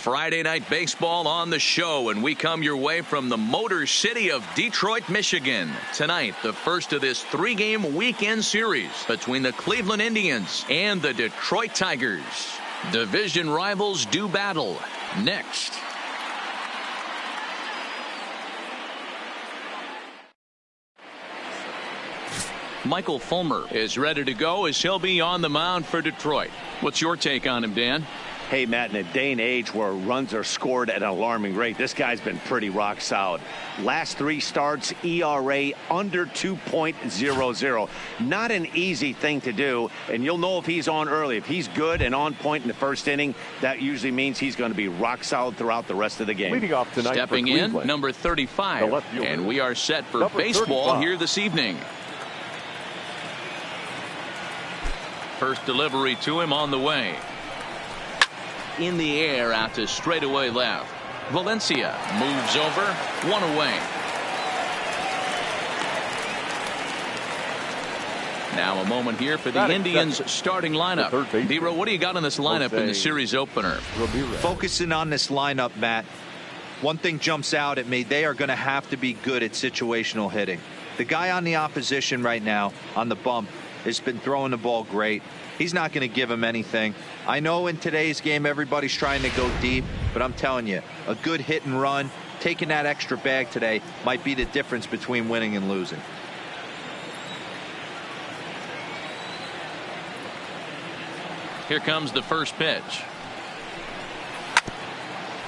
Friday night baseball on the show, and we come your way from the Motor City of Detroit, Michigan. Tonight, the first of this 3-game weekend series between the Cleveland Indians and the Detroit Tigers. Division rivals do battle. Next. Michael Fulmer is ready to go as he'll be on the mound for Detroit. What's your take on him, Dan? Hey, Matt, in a day and age where runs are scored at an alarming rate, this guy's been pretty rock solid. Last 3 starts, ERA under 2.00. Not an easy thing to do, and you'll know if he's on early. If he's good and on point in the first inning, that usually means he's going to be rock solid throughout the rest of the game. Leading off tonight Stepping in, number 35, and we are set for baseball here this evening. First delivery to him on the way. In the air out to straightaway left. Valencia moves over, 1 away. Now a moment here for the Indians starting lineup. Dero, what do you got on this lineup in the series opener? Focusing on this lineup, Matt, one thing jumps out at me. They are going to have to be good at situational hitting. The guy on the opposition right now on the bump has been throwing the ball great. He's not going to give him anything. I know in today's game everybody's trying to go deep, but I'm telling you, a good hit and run, taking that extra bag today might be the difference between winning and losing. Here comes the first pitch.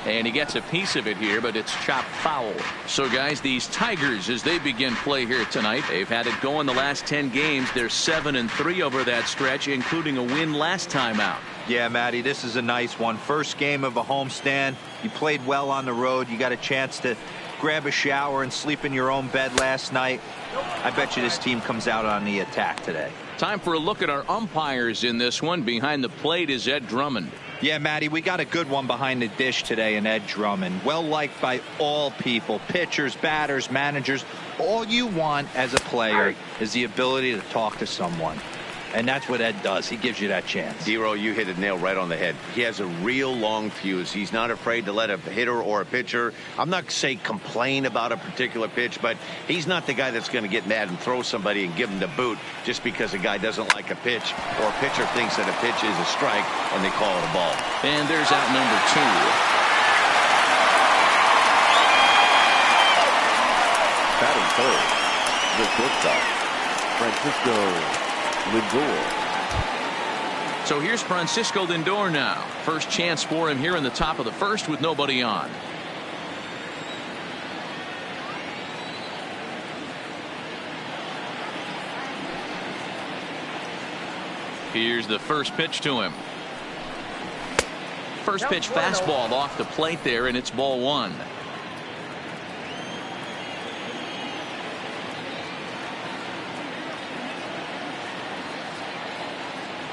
And he gets a piece of it here, but it's chopped foul. So, guys, these Tigers, as they begin play here tonight, they've had it going the last 10 games. They're 7-3 over that stretch, including a win last time out. Yeah, Matty, this is a nice one. First game of a homestand. You played well on the road. You got a chance to grab a shower and sleep in your own bed last night. I bet you this team comes out on the attack today. Time for a look at our umpires in this one. Behind the plate is Ed Drummond. Yeah, Matty, we got a good one behind the dish today in Ed Drummond. Well liked by all people, pitchers, batters, managers. All you want as a player is the ability to talk to someone. And that's what Ed does. He gives you that chance. Dero, you hit the nail right on the head. He has a real long fuse. He's not afraid to let a hitter or a pitcher, I'm not say complain about a particular pitch, but he's not the guy that's going to get mad and throw somebody and give him the boot just because a guy doesn't like a pitch or a pitcher thinks that a pitch is a strike and they call it a ball. And there's out number 2. Batting third, the shortstop, Francisco Lindor. So here's Francisco Lindor now. First chance for him here in the top of the first with nobody on. Here's the first pitch to him. First pitch fastball off the plate there, and it's ball 1.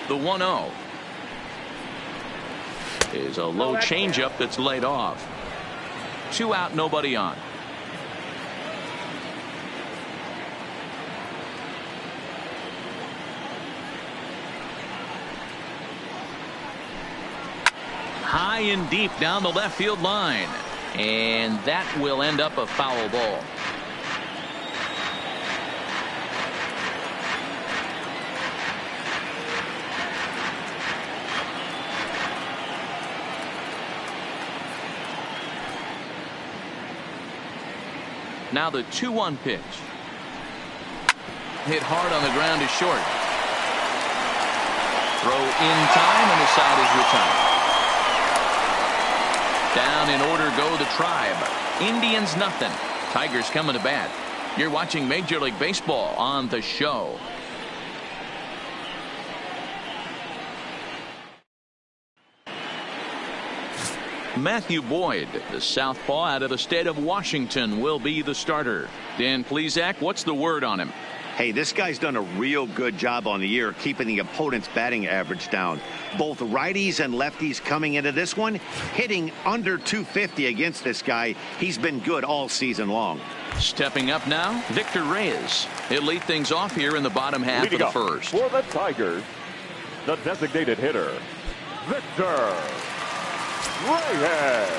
The 1-0 is a low changeup that's laid off. 2 out, nobody on. High and deep down the left field line, and that will end up a foul ball. Now the 2-1 pitch. Hit hard on the ground is short. Throw in time, and the side is retired. Down in order go the Tribe. Indians nothing. Tigers coming to bat. You're watching Major League Baseball on the show. Matthew Boyd, the southpaw out of the state of Washington, will be the starter. Dan Plesac, what's the word on him? Hey, this guy's done a real good job on the year keeping the opponent's batting average down. Both righties and lefties coming into this one, hitting under 250 against this guy. He's been good all season long. Stepping up now, Victor Reyes. He'll lead things off here in the bottom half of the first. For the Tigers, the designated hitter, Victor Right hand.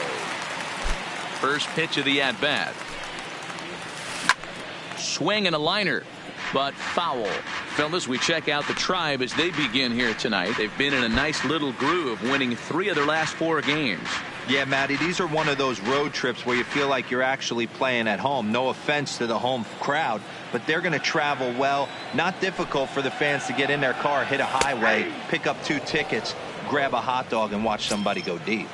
First pitch of the at-bat. Swing and a liner, but foul. Fellas, we check out the Tribe as they begin here tonight. They've been in a nice little groove, winning 3 of their last 4 games. Yeah, Matty, these are one of those road trips where you feel like you're actually playing at home. No offense to the home crowd, but they're going to travel well. Not difficult for the fans to get in their car, hit a highway, pick up 2 tickets, grab a hot dog, and watch somebody go deep.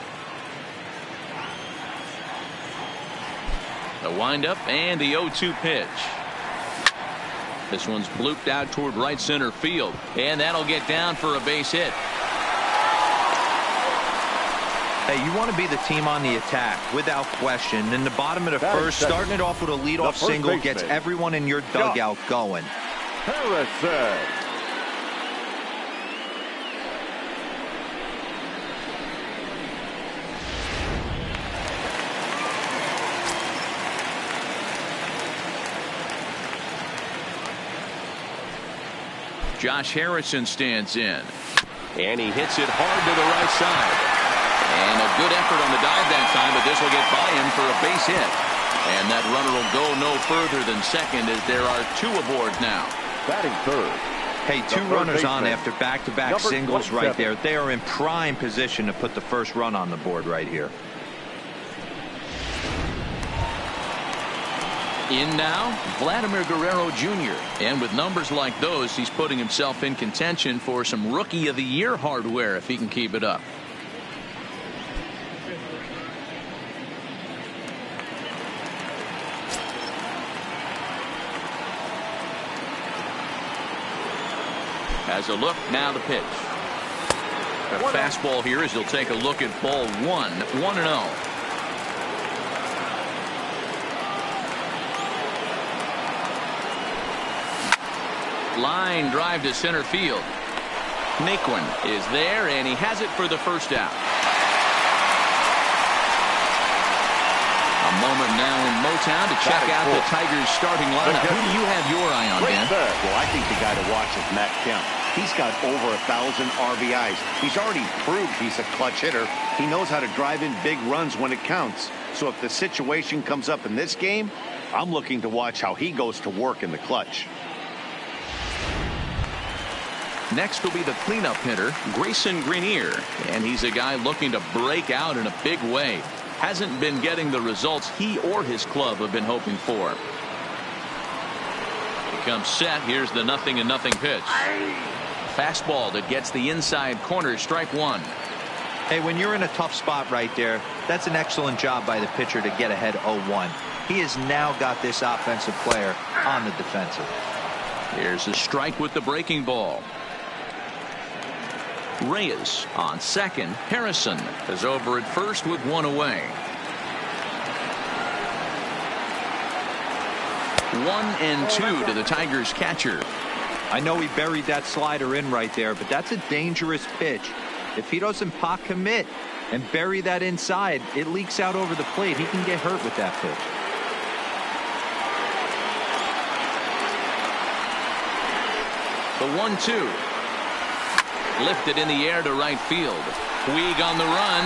The windup and the 0-2 pitch. This one's blooped out toward right center field, and that'll get down for a base hit. Hey, you want to be the team on the attack, without question. In the bottom of the first, starting it off with a leadoff single gets everyone in your dugout going. Harrison. Josh Harrison stands in, and he hits it hard to the right side. And a good effort on the dive that time, but this will get by him for a base hit. And that runner will go no further than second as there are 2 aboard now. Batting third. Hey, 2 runners on after back-to-back singles right there. They are in prime position to put the first run on the board right here. In now, Vladimir Guerrero Jr. And with numbers like those, he's putting himself in contention for some Rookie of the Year hardware if he can keep it up. Has a look, now the pitch. A fastball here as he'll take a look at ball 1, 1-0. Line drive to center field. Naquin is there, and he has it for the first out. A moment now in Motown to check out the Tigers starting lineup. Who do you have your eye on, Ben? Well, I think the guy to watch is Matt Kemp. He's got over 1,000 RBIs. He's already proved he's a clutch hitter. He knows how to drive in big runs when it counts. So if the situation comes up in this game, I'm looking to watch how he goes to work in the clutch. Next will be the cleanup hitter, Grayson Greenier, and he's a guy looking to break out in a big way. Hasn't been getting the results he or his club have been hoping for. He comes set. Here's the 0-0 pitch. Fastball that gets the inside corner, strike 1. Hey, when you're in a tough spot right there, that's an excellent job by the pitcher to get ahead 0-1. He has now got this offensive player on the defensive. Here's a strike with the breaking ball. Reyes on second. Harrison is over at first with 1 away. 1-2 to the Tigers catcher. I know he buried that slider in right there, but that's a dangerous pitch. If he doesn't pot commit and bury that inside, it leaks out over the plate. He can get hurt with that pitch. The 1-2. Lifted in the air to right field. Puig on the run.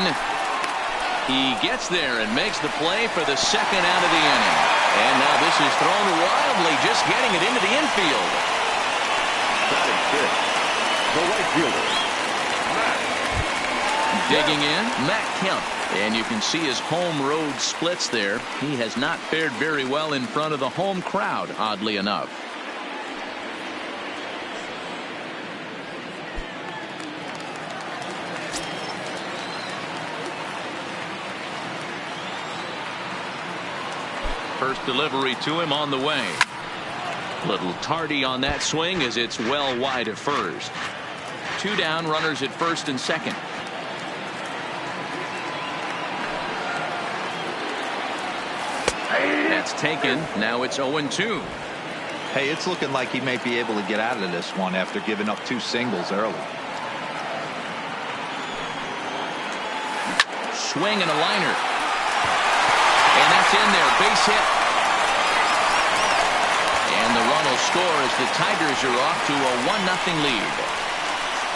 He gets there and makes the play for the second out of the inning. And now this is thrown wildly, just getting it into the infield. Batting fifth, the right fielder, Matt. Digging in, Matt Kemp. And you can see his home road splits there. He has not fared very well in front of the home crowd, oddly enough. First delivery to him on the way. Little tardy on that swing as it's well wide of first. 2 down, runners at first and second. That's taken. Now it's 0-2. Hey, it's looking like he may be able to get out of this one after giving up 2 singles early. Swing and a liner. And that's in there, base hit. And the run will score as the Tigers are off to a 1-0 lead.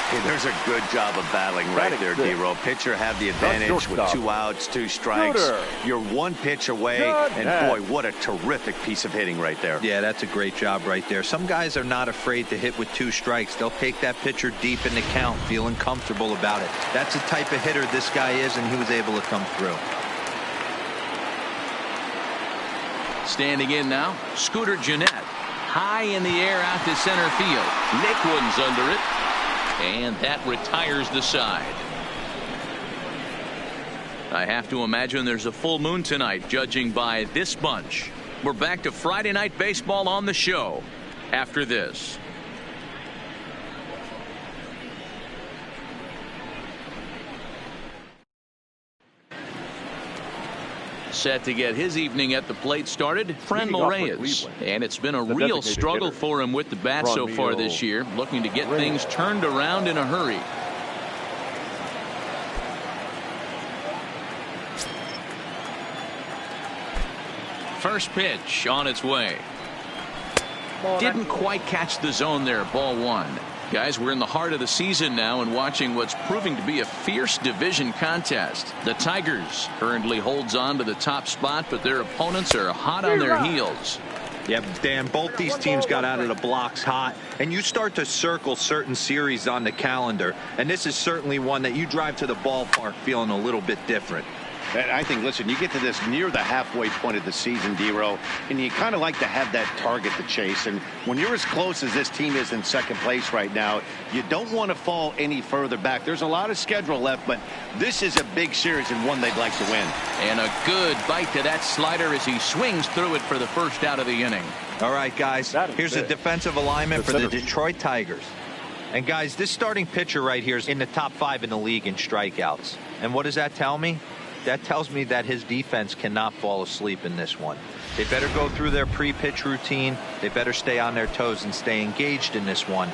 Hey, there's a good job of battling right there, D-Row. Pitcher had the advantage with 2 outs, 2 strikes. You're 1 pitch away, and boy, what a terrific piece of hitting right there. Yeah, that's a great job right there. Some guys are not afraid to hit with 2 strikes. They'll take that pitcher deep in the count, feeling comfortable about it. That's the type of hitter this guy is, and he was able to come through. Standing in now, Scooter Gennett. High in the air out to center field. Nick Wooden's under it. And that retires the side. I have to imagine there's a full moon tonight, judging by this bunch. We're back to Friday Night Baseball on the show after this. Set to get his evening at the plate started, Franmil Reyes. And it's been a real struggle for him with the bat so far this year, looking to get things turned around in a hurry. First pitch on its way. Didn't quite catch the zone there, ball 1. Guys, we're in the heart of the season now and watching what's proving to be a fierce division contest. The Tigers currently holds on to the top spot, but their opponents are hot on their heels. Yeah, Dan, both these teams got out of the blocks hot, and you start to circle certain series on the calendar, and this is certainly one that you drive to the ballpark feeling a little bit different. And I think, listen, you get to this near the halfway point of the season, D-Row, and you kind of like to have that target to chase. And when you're as close as this team is in second place right now, you don't want to fall any further back. There's a lot of schedule left, but this is a big series and one they'd like to win. And a good bite to that slider as he swings through it for the first out of the inning. All right, guys, here's a defensive alignment for the Detroit Tigers. And, guys, this starting pitcher right here is in the top 5 in the league in strikeouts. And what does that tell me? That tells me that his defense cannot fall asleep in this one. They better go through their pre-pitch routine. They better stay on their toes and stay engaged in this one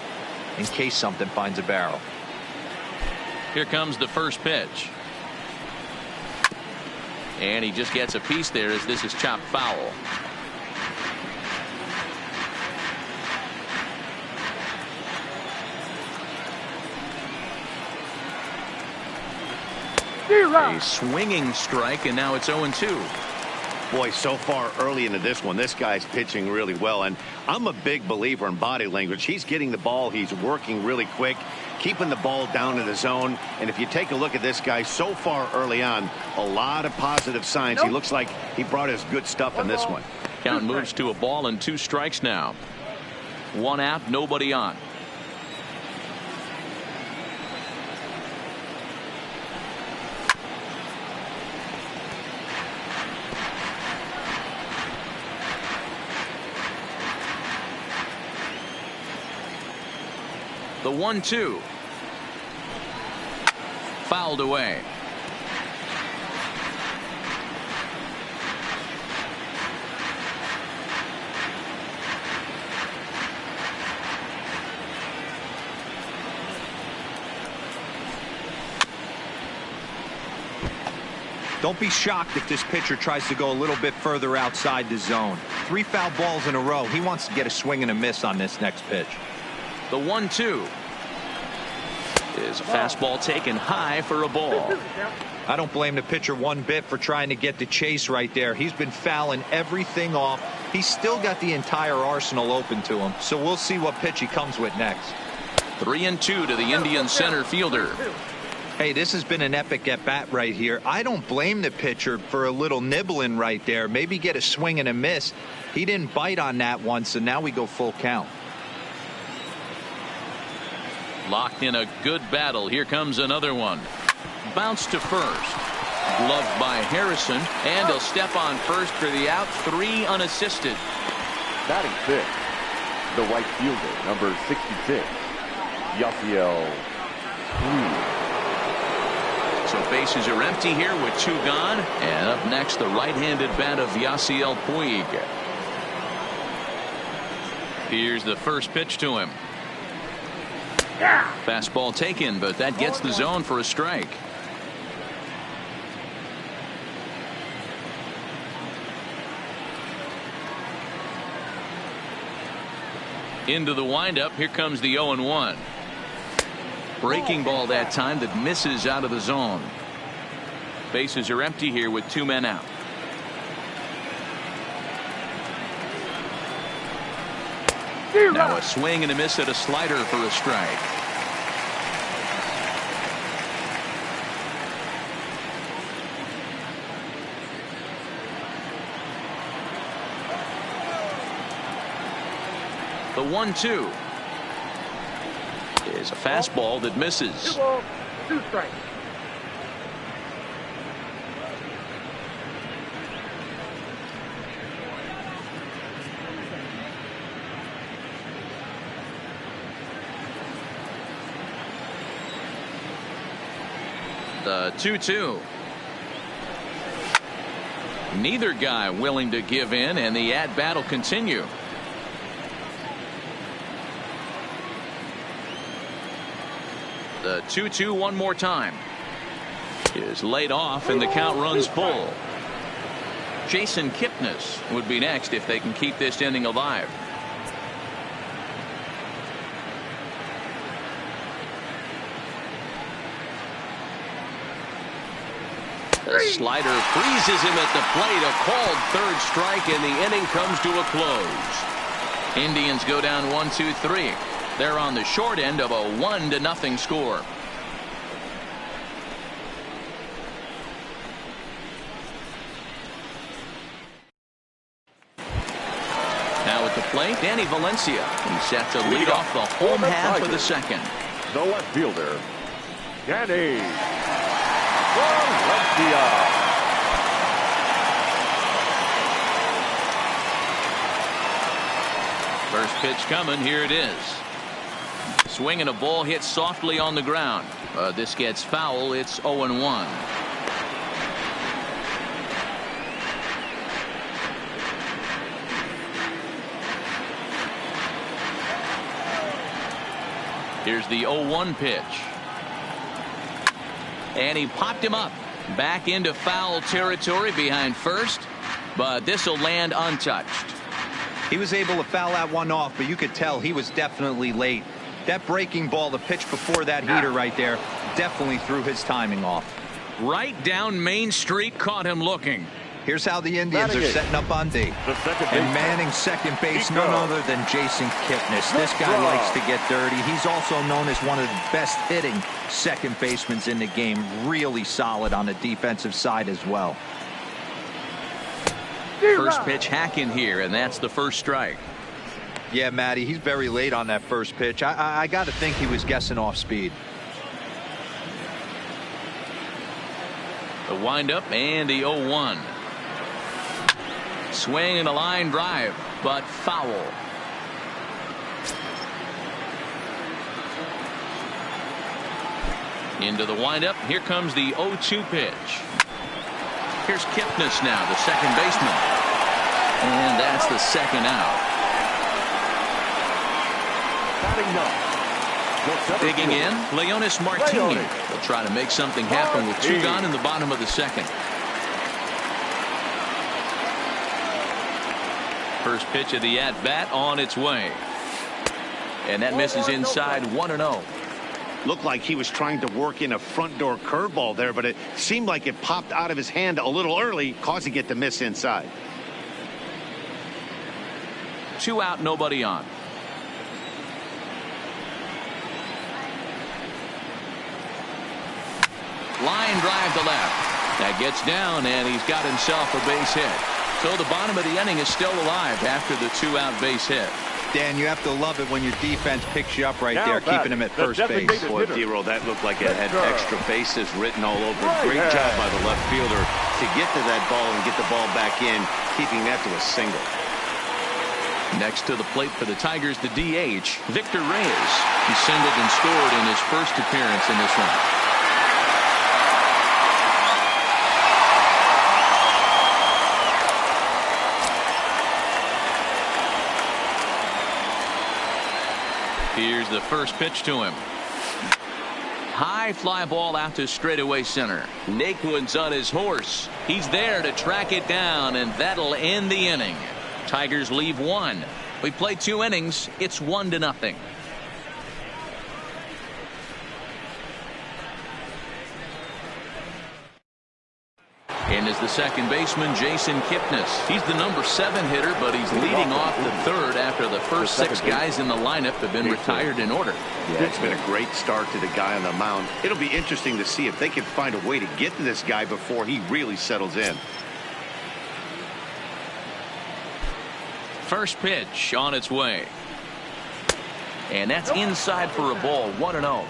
in case something finds a barrel. Here comes the first pitch. And he just gets a piece there as this is chopped foul. A swinging strike, and now it's 0-2. Boy, so far early into this one, this guy's pitching really well, and I'm a big believer in body language. He's getting the ball, he's working really quick, keeping the ball down in the zone, and if you take a look at this guy so far early on, a lot of positive signs. He looks like he brought his good stuff in this one. Count moves to a ball and 2 strikes now. 1 out, nobody on. The 1-2. Fouled away. Don't be shocked if this pitcher tries to go a little bit further outside the zone. 3 foul balls in a row. He wants to get a swing and a miss on this next pitch. The 1-2 is a fastball taken high for a ball. I don't blame the pitcher one bit for trying to get the chase right there. He's been fouling everything off. He's still got the entire arsenal open to him, so we'll see what pitch he comes with next. 3-2 to the Indian center fielder. Hey, this has been an epic at bat right here. I don't blame the pitcher for a little nibbling right there. Maybe get a swing and a miss. He didn't bite on that one, so now we go full count. Locked in a good battle. Here comes another one. Bounce to first. Gloved by Harrison, and he'll step on first for the out. 3 unassisted. Batting 5th, the right fielder, number 66, Yasiel Puig. So bases are empty here with 2 gone. And up next, the right-handed bat of Yasiel Puig. Here's the first pitch to him. Fastball taken, but that gets the zone for a strike. Into the windup. Here comes the 0-1. Breaking ball that time that misses out of the zone. Bases are empty here with 2 men out. Now a swing and a miss at a slider for a strike. The 1-2 is a fastball that misses. 2 balls, 2 strikes. The 2-2. Neither guy willing to give in, and the at-bat will continue. The 2-2 one more time is laid off, and the count runs full. Jason Kipnis would be next if they can keep this inning alive. The slider freezes him at the plate. A called third strike, and the inning comes to a close. Indians go down 1-2-3. They're on the short end of a 1-0 score. Now at the plate, Danny Valencia. He's set to lead off the home half of the second. The left fielder, Danny Valencia. First pitch coming. Here it is. Swing and a ball hit softly on the ground. This gets foul. It's 0-1. Here's the 0-1 pitch. And he popped him up. Back into foul territory behind first. But this will land untouched. He was able to foul that one off, but you could tell he was definitely late. That breaking ball, the pitch before that heater right there, definitely threw his timing off. Right down Main Street, caught him looking. Here's how the Indians are setting up on D. And manning second base, none other than Jason Kipnis. This guy likes to get dirty. He's also known as one of the best hitting second basemen in the game. Really solid on the defensive side as well. First pitch hack in here, and that's the first strike. Yeah, Matty, he's very late on that first pitch. I got to think he was guessing off speed. The windup and the 0-1. Swing and a line drive, but foul. Into the windup. Here comes the 0-2 pitch. Here's Kipnis now, the second baseman. And that's the second out. Digging in, Leonis Martini. They'll try to make something happen with 2 gone in the bottom of the second. First pitch of the at-bat on its way. And that misses inside 1-0. Looked like he was trying to work in a front door curveball there, but it seemed like it popped out of his hand a little early, causing it to miss inside. 2 out, nobody on. Line drive to left. That gets down, and he's got himself a base hit. So the bottom of the inning is still alive after the 2-out base hit. Dan, you have to love it when your defense picks you up right there, keeping him at first base. Boy, Dero, that looked like it had extra bases written all over. Great job by the left fielder to get to that ball and get the ball back in, keeping that to a single. Next to the plate for the Tigers, the DH, Victor Reyes. He singled and scored in his first appearance in this one. Here's the first pitch to him. High fly ball out to straightaway center. Naquin's on his horse. He's there to track it down, and that'll end the inning. Tigers leave 1. We play 2 innings. It's 1-0. is the second baseman, Jason Kipnis. He's the number 7 hitter, but he's leading off the third after the first 6 guys in the lineup have been retired in order. Yeah, it's been a great start to the guy on the mound. It'll be interesting to see if they can find a way to get to this guy before he really settles in. First pitch on its way. And that's inside for a ball. 1-0.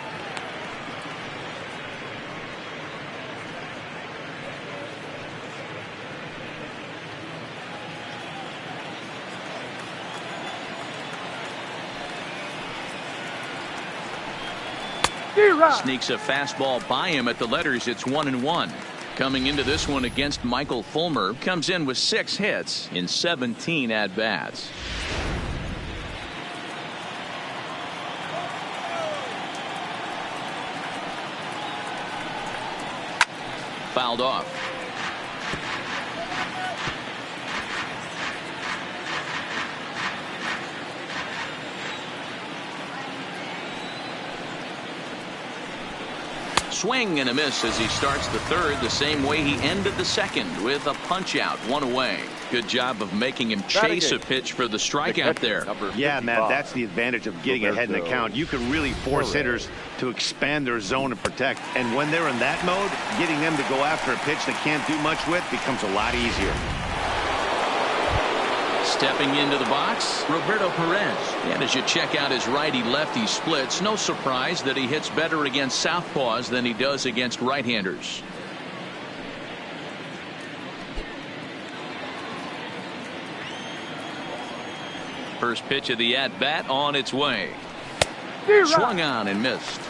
Sneaks a fastball by him at the letters. It's 1-1. Coming into this one against Michael Fulmer, comes in with 6 hits in 17 at-bats. Fouled off. Swing and a miss as he starts the third the same way he ended the second, with a punch out, 1 away. Good job of making him chase a pitch for the strikeout there. Yeah, Matt, that's the advantage of getting ahead in the count. You can really force hitters to expand their zone and protect. And when they're in that mode, getting them to go after a pitch they can't do much with becomes a lot easier. Stepping into the box, Roberto Perez. And as you check out his righty-lefty splits, no surprise that he hits better against southpaws than he does against right-handers. First pitch of the at-bat on its way. Swung on and missed.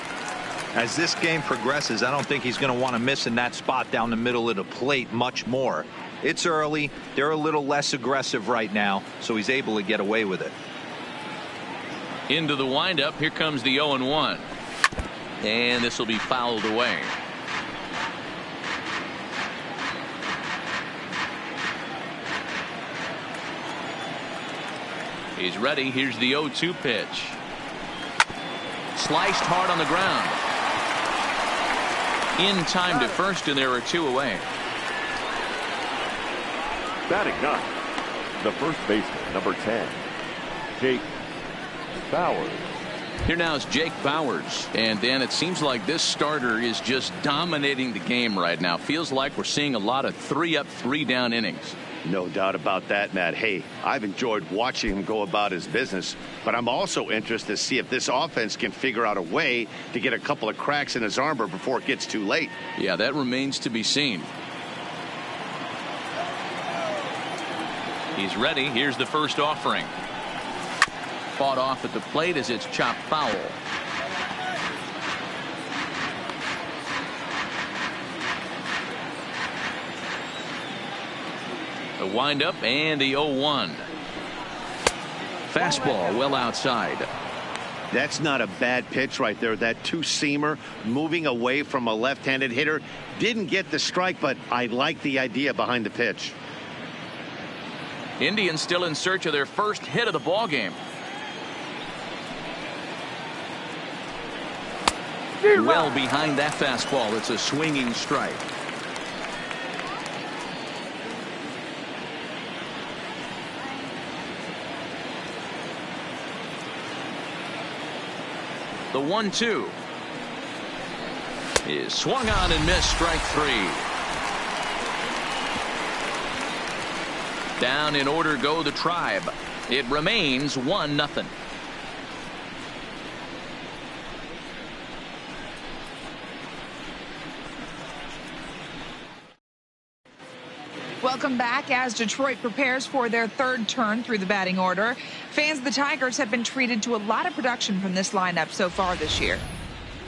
As this game progresses, I don't think he's going to want to miss in that spot down the middle of the plate much more. It's early. They're a little less aggressive right now, so he's able to get away with it. Into the windup. Here comes the 0-1. And this will be fouled away. He's ready. Here's the 0-2 pitch. Sliced hard on the ground. In time to first, and there are 2 away. Batting 9, the first baseman, number 10, Jake Bauers. Here now is Jake Bauers. And Dan, it seems like this starter is just dominating the game right now. Feels like we're seeing a lot of 3-up, 3-down innings. No doubt about that, Matt. Hey, I've enjoyed watching him go about his business, but I'm also interested to see if this offense can figure out a way to get a couple of cracks in his armor before it gets too late. Yeah, that remains to be seen. He's ready. Here's the first offering. Fought off at the plate as it's chopped foul. The windup and the 0-1. Fastball well outside. That's not a bad pitch right there. That 2-seamer moving away from a left-handed hitter. Didn't get the strike, but I like the idea behind the pitch. Indians still in search of their first hit of the ball game. Well behind that fastball. It's a swinging strike. The 1-2 is swung on and missed. Strike 3. Down in order go the Tribe. It remains 1-0. Welcome back as Detroit prepares for their third turn through the batting order. Fans of the Tigers have been treated to a lot of production from this lineup so far this year.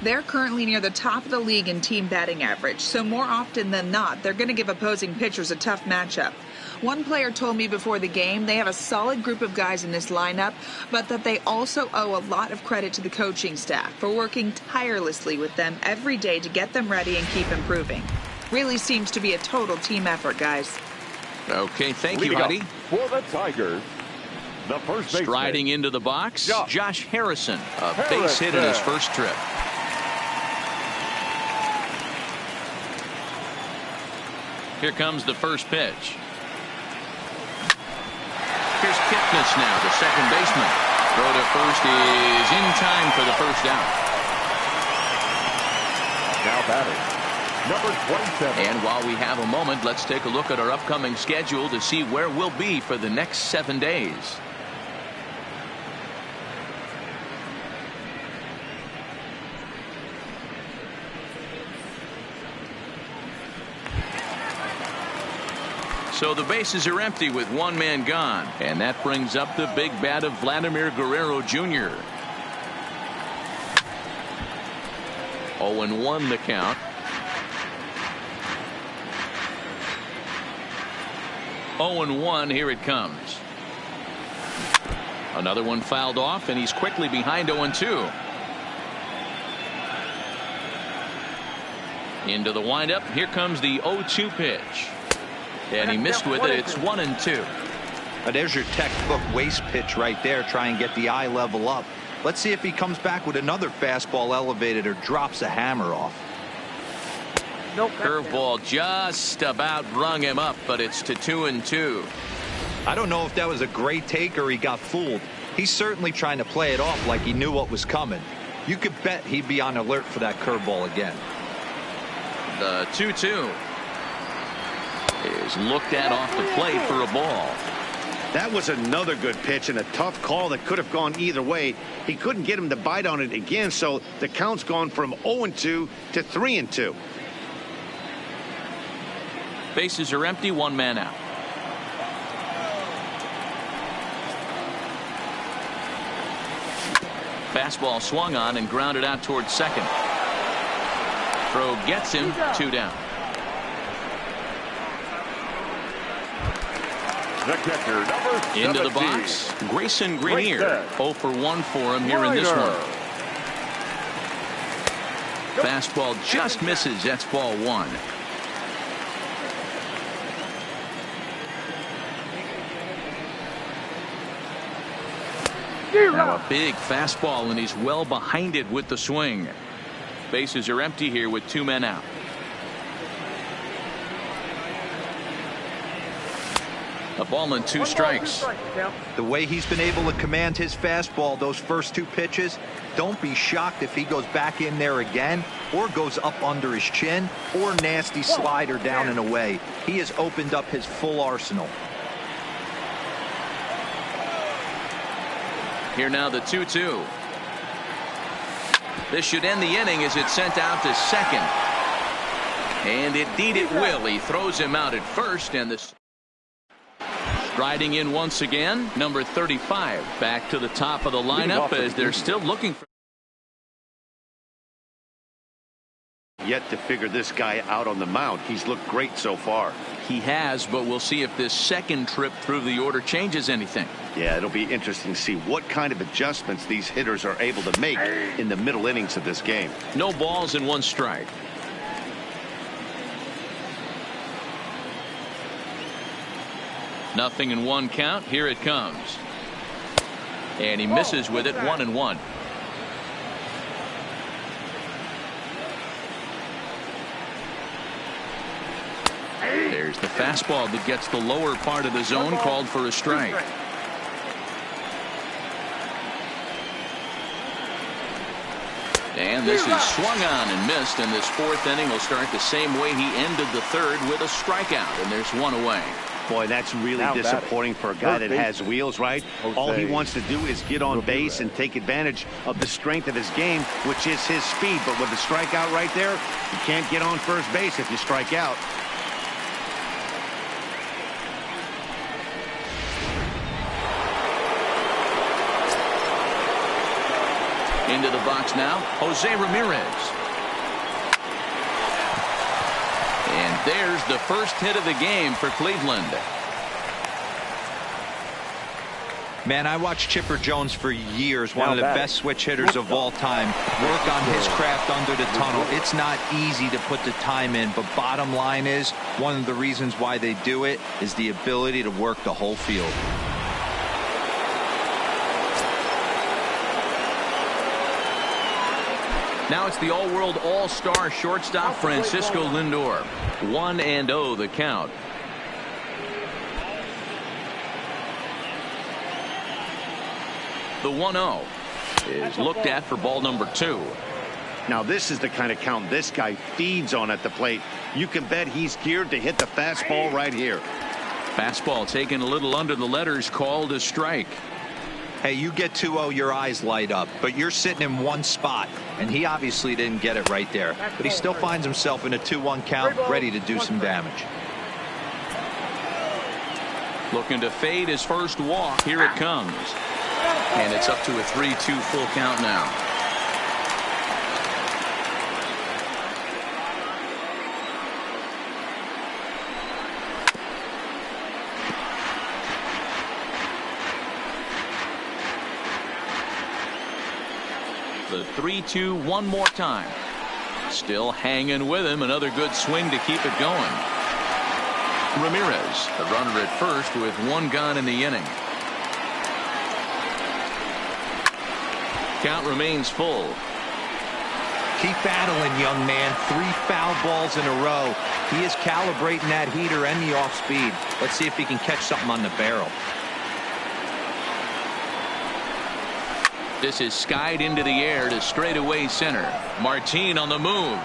They're currently near the top of the league in team batting average, so more often than not, they're going to give opposing pitchers a tough matchup. One player told me before the game they have a solid group of guys in this lineup, but that they also owe a lot of credit to the coaching staff for working tirelessly with them every day to get them ready and keep improving. Really seems to be a total team effort, guys. Okay, thank you, Heidi. For the Tigers, the first baseman. Striding into the box, Josh Harrison, a base hit in his first trip. Here comes the first pitch. Here's Kipnis now, the second baseman. Throw to first is in time for the first out. Now batting, number 27. And while we have a moment, let's take a look at our upcoming schedule to see where we'll be for the next 7 days. So the bases are empty with one man gone, and that brings up the big bat of Vladimir Guerrero Jr. 0-1 the count. 0-1, here it comes. Another one fouled off, and he's quickly behind 0-2. Into the windup. Here comes the 0-2 pitch. And he missed with it. It's 1-2. There's your textbook waste pitch right there. Try and get the eye level up. Let's see if he comes back with another fastball elevated or drops a hammer off. Curveball just about rung him up, but it's to 2-2. I don't know if that was a great take or he got fooled. He's certainly trying to play it off like he knew what was coming. You could bet he'd be on alert for that curveball again. The 2-2 is looked at off the plate for a ball. That was another good pitch and a tough call that could have gone either way. He couldn't get him to bite on it again, so the count's gone from 0-2 to 3-2. Bases are empty, one man out. Fastball swung on and grounded out towards second. Throw gets him, 2 down. The catcher, number 17. Into the box, Grayson Greenier. 0 for 1 for him here in this one. Fastball just misses. That's ball 1. Now a big fastball, and he's well behind it with the swing. Bases are empty here with 2 men out. A ball and 2 strikes. The way he's been able to command his fastball those first 2 pitches, don't be shocked if he goes back in there again or goes up under his chin or nasty slider down and away. He has opened up his full arsenal. Here now the 2-2. This should end the inning as it's sent out to second. And indeed it will. He throws him out at first, and the riding in once again, number 35 back to the top of the lineup as they're still looking for. Yet to figure this guy out on the mound. He's looked great so far. He has, but we'll see if this second trip through the order changes anything. Yeah, it'll be interesting to see what kind of adjustments these hitters are able to make in the middle innings of this game. No balls and 1 strike. Nothing in 1 count. Here it comes. And he misses with it. 1-1. There's the fastball that gets the lower part of the zone, called for a strike. And this is swung on and missed, and this 4th inning will start the same way he ended the 3rd, with a strikeout, and there's 1 away. Boy, that's really disappointing for a guy that has wheels, right? All he wants to do is get on base and take advantage of the strength of his game, which is his speed. But with the strikeout right there, you can't get on first base if you strike out. Into the box now, Jose Ramirez. And there's the first hit of the game for Cleveland. Man, I watched Chipper Jones for years, one of the best switch hitters of all time. Work on his craft under the tunnel. It's not easy to put the time in, but bottom line is, one of the reasons why they do it is the ability to work the whole field. Now it's the all-world all-star shortstop Francisco Lindor. 1-0 the count. The 1-0 is looked at for ball number 2. Now this is the kind of count this guy feeds on at the plate. You can bet he's geared to hit the fastball right here. Fastball taken a little under the letters, called a strike. Hey, you get 2-0, your eyes light up, but you're sitting in one spot, and he obviously didn't get it right there. But he still finds himself in a 2-1 count, ready to do some damage. Looking to fade his first walk. Here it comes. And it's up to a 3-2 full count now. The 3-2 one more time. Still hanging with him. Another good swing to keep it going. Ramirez, the runner at first with one gone in the inning. Count remains full. Keep battling, young man. 3 foul balls in a row. He is calibrating that heater and the off speed. Let's see if he can catch something on the barrel. This is skied into the air to straightaway center. Martin on the move.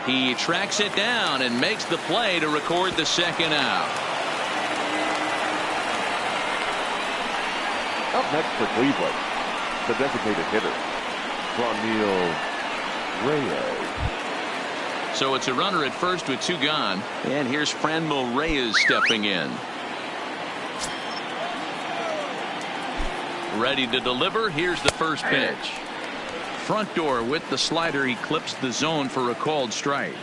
He tracks it down and makes the play to record the second out. Up next for Cleveland, the designated hitter, Franmil Reyes. So it's a runner at first with 2 gone. And here's Franmil Reyes stepping in. Ready to deliver. Here's the first pitch. Front door with the slider. He clips the zone for a called strike.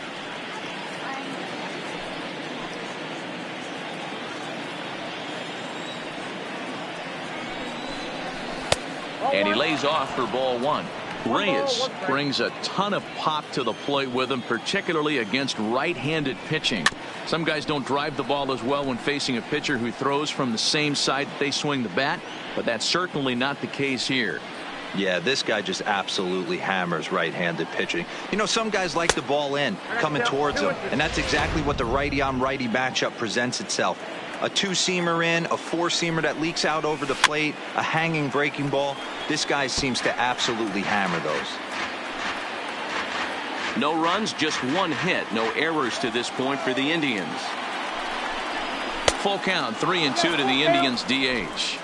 And he lays off for ball 1. Reyes brings a ton of pop to the plate with him, particularly against right-handed pitching. Some guys don't drive the ball as well when facing a pitcher who throws from the same side that they swing the bat, but that's certainly not the case here. Yeah, this guy just absolutely hammers right-handed pitching. You know, some guys like the ball in, coming towards them, and that's exactly what the righty-on-righty matchup presents itself. A 2-seamer in, a 4-seamer that leaks out over the plate, a hanging breaking ball. This guy seems to absolutely hammer those. No runs, just 1 hit. No errors to this point for the Indians. Full count, 3-2 to the Indians DH.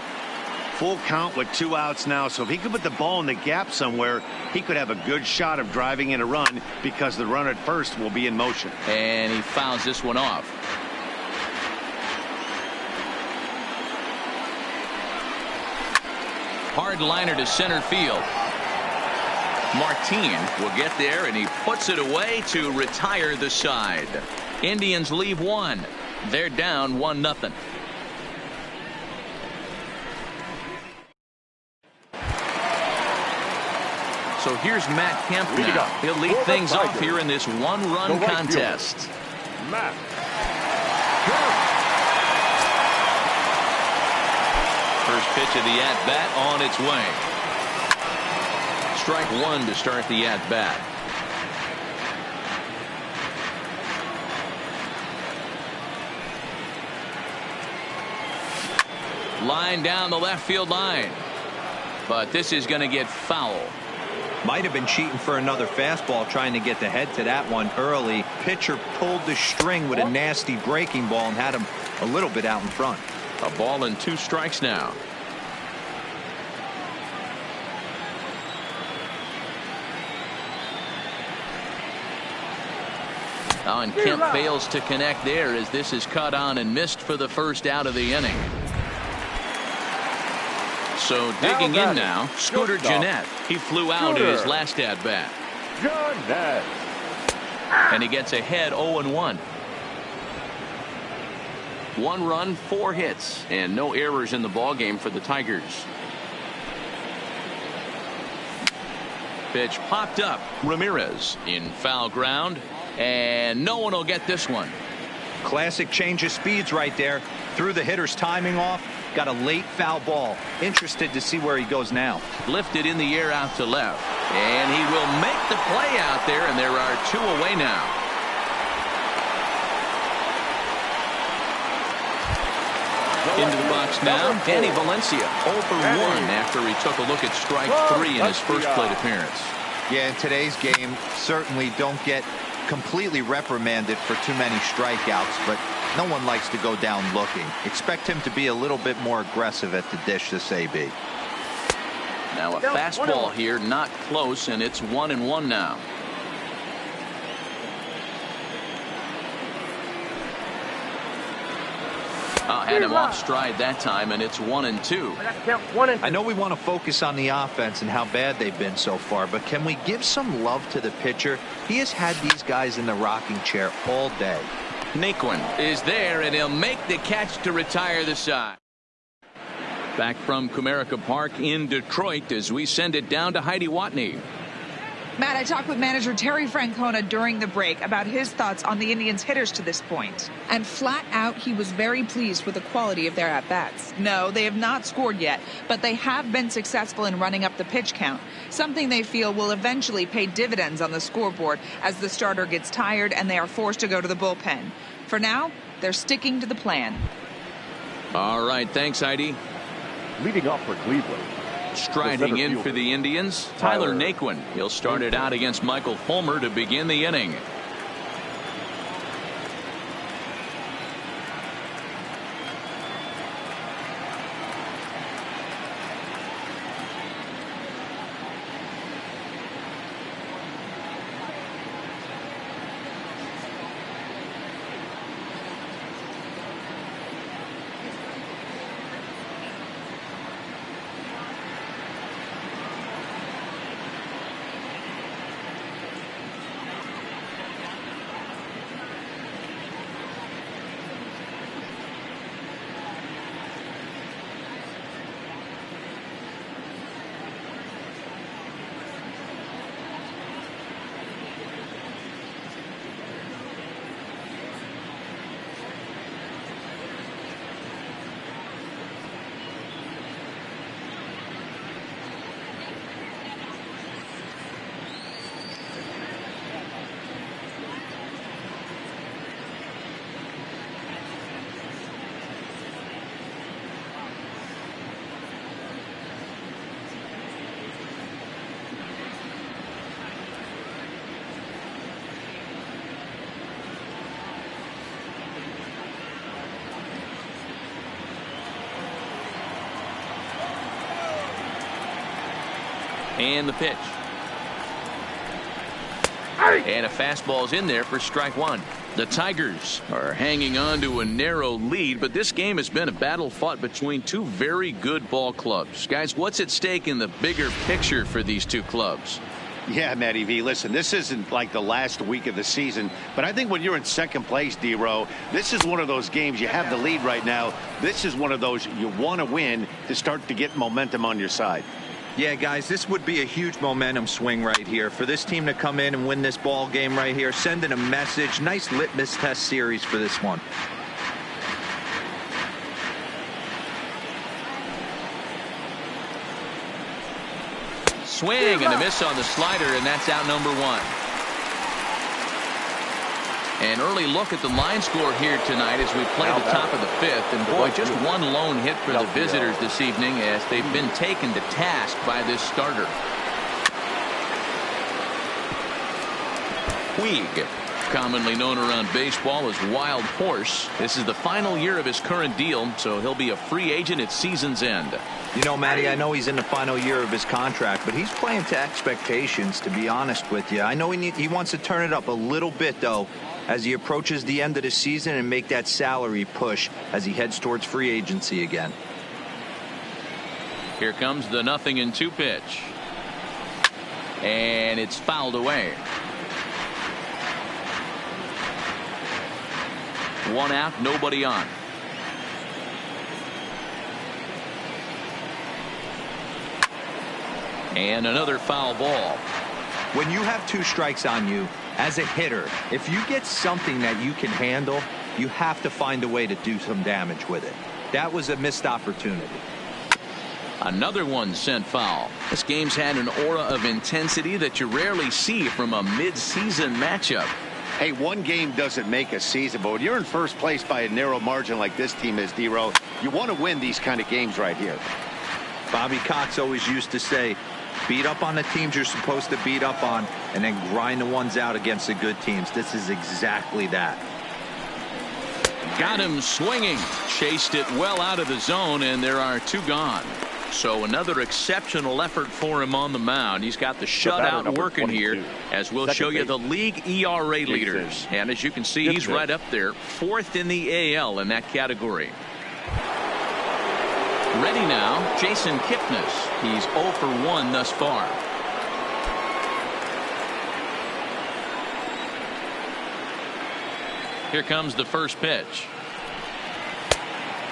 Full count with 2 outs now, so if he could put the ball in the gap somewhere, he could have a good shot of driving in a run because the runner at first will be in motion. And he fouls this one off. Hard liner to center field. Martin will get there, and he puts it away to retire the side. Indians leave 1. They're down 1-0. So here's Matt Kemp now. He'll lead things off here in this 1-run contest. Matt. First pitch of the at-bat on its way. Strike 1 to start the at-bat. Line down the left field line. But this is going to get foul. Might have been cheating for another fastball, trying to get the head to that one early. Pitcher pulled the string with a nasty breaking ball and had him a little bit out in front. A ball and 2 strikes now. Oh, and Kemp fails to connect there as this is cut on and missed for the first out of the inning. So digging in now, Scooter Gennett. He flew out in his last at bat. Gennett. And he gets ahead 0-1. 1 run, 4 hits, and no errors in the ballgame for the Tigers. Pitch popped up. Ramirez in foul ground, and no one will get this one. Classic change of speeds right there. Threw the hitter's timing off, Got a late foul ball. Interested to see where he goes now. Lifted in the air out to left. And he will make the play out there, and there are 2 away now. Into the box now, Danny Valencia, 0 for 1 after he took a look at strike 3 in his first plate appearance. Yeah, in today's game, certainly don't get completely reprimanded for too many strikeouts, but no one likes to go down looking. Expect him to be a little bit more aggressive at the dish this AB. Now a fastball here, not close, and it's 1-1 now. Had him off stride that time, and it's 1-2. I know we want to focus on the offense and how bad they've been so far, but can we give some love to the pitcher? He has had these guys in the rocking chair all day. Naquin is there, and he'll make the catch to retire the side. Back from Comerica Park in Detroit as we send it down to Heidi Watney. Matt, I talked with manager Terry Francona during the break about his thoughts on the Indians' hitters to this point. And flat out, he was very pleased with the quality of their at-bats. No, they have not scored yet, but they have been successful in running up the pitch count, something they feel will eventually pay dividends on the scoreboard as the starter gets tired and they are forced to go to the bullpen. For now, they're sticking to the plan. All right, thanks, Heidi. Leading off for Cleveland. Striding in for the Indians, Tyler Naquin. He'll start it out against Michael Fulmer to begin the inning. And the pitch. And a fastball's in there for strike 1. The Tigers are hanging on to a narrow lead, but this game has been a battle fought between 2 very good ball clubs. Guys, what's at stake in the bigger picture for these 2 clubs? Yeah, Matty V, listen, this isn't like the last week of the season, but I think when you're in second place, D-Row, this is one of those games. You have the lead right now. This is one of those you want to win to start to get momentum on your side. Yeah, guys, this would be a huge momentum swing right here for this team to come in and win this ball game right here, sending a message. Nice litmus test series for this one. Swing and a miss on the slider, and that's out number 1. An early look at the line score here tonight as we play the top of the 5th. And boy, just one lone hit for the visitors this evening as they've been taken to task by this starter. Puig, commonly known around baseball as Wild Horse. This is the final year of his current deal, so he'll be a free agent at season's end. You know, Matty, I know he's in the final year of his contract, but he's playing to expectations, to be honest with you. I know he wants to turn it up a little bit, though, as he approaches the end of the season and make that salary push as he heads towards free agency again. Here comes the 0-2 pitch. And it's fouled away. 1 out, nobody on. And another foul ball. When you have 2 strikes on you, as a hitter, if you get something that you can handle, you have to find a way to do some damage with it. That was a missed opportunity. Another one sent foul. This game's had an aura of intensity that you rarely see from a mid-season matchup. Hey, one game doesn't make a season, but when you're in first place by a narrow margin like this team is, D-Row, you want to win these kind of games right here. Bobby Cox always used to say, beat up on the teams you're supposed to beat up on, and then grind the ones out against the good teams. This is exactly that. Got him swinging. Chased it well out of the zone, and there are two gone. So another exceptional effort for him on the mound. He's got the shutout working here, as we'll show you the league ERA leaders. And as you can see, he's right up there, 4th in the AL in that category. Ready now, Jason Kipnis. He's 0 for 1 thus far. Here comes the first pitch.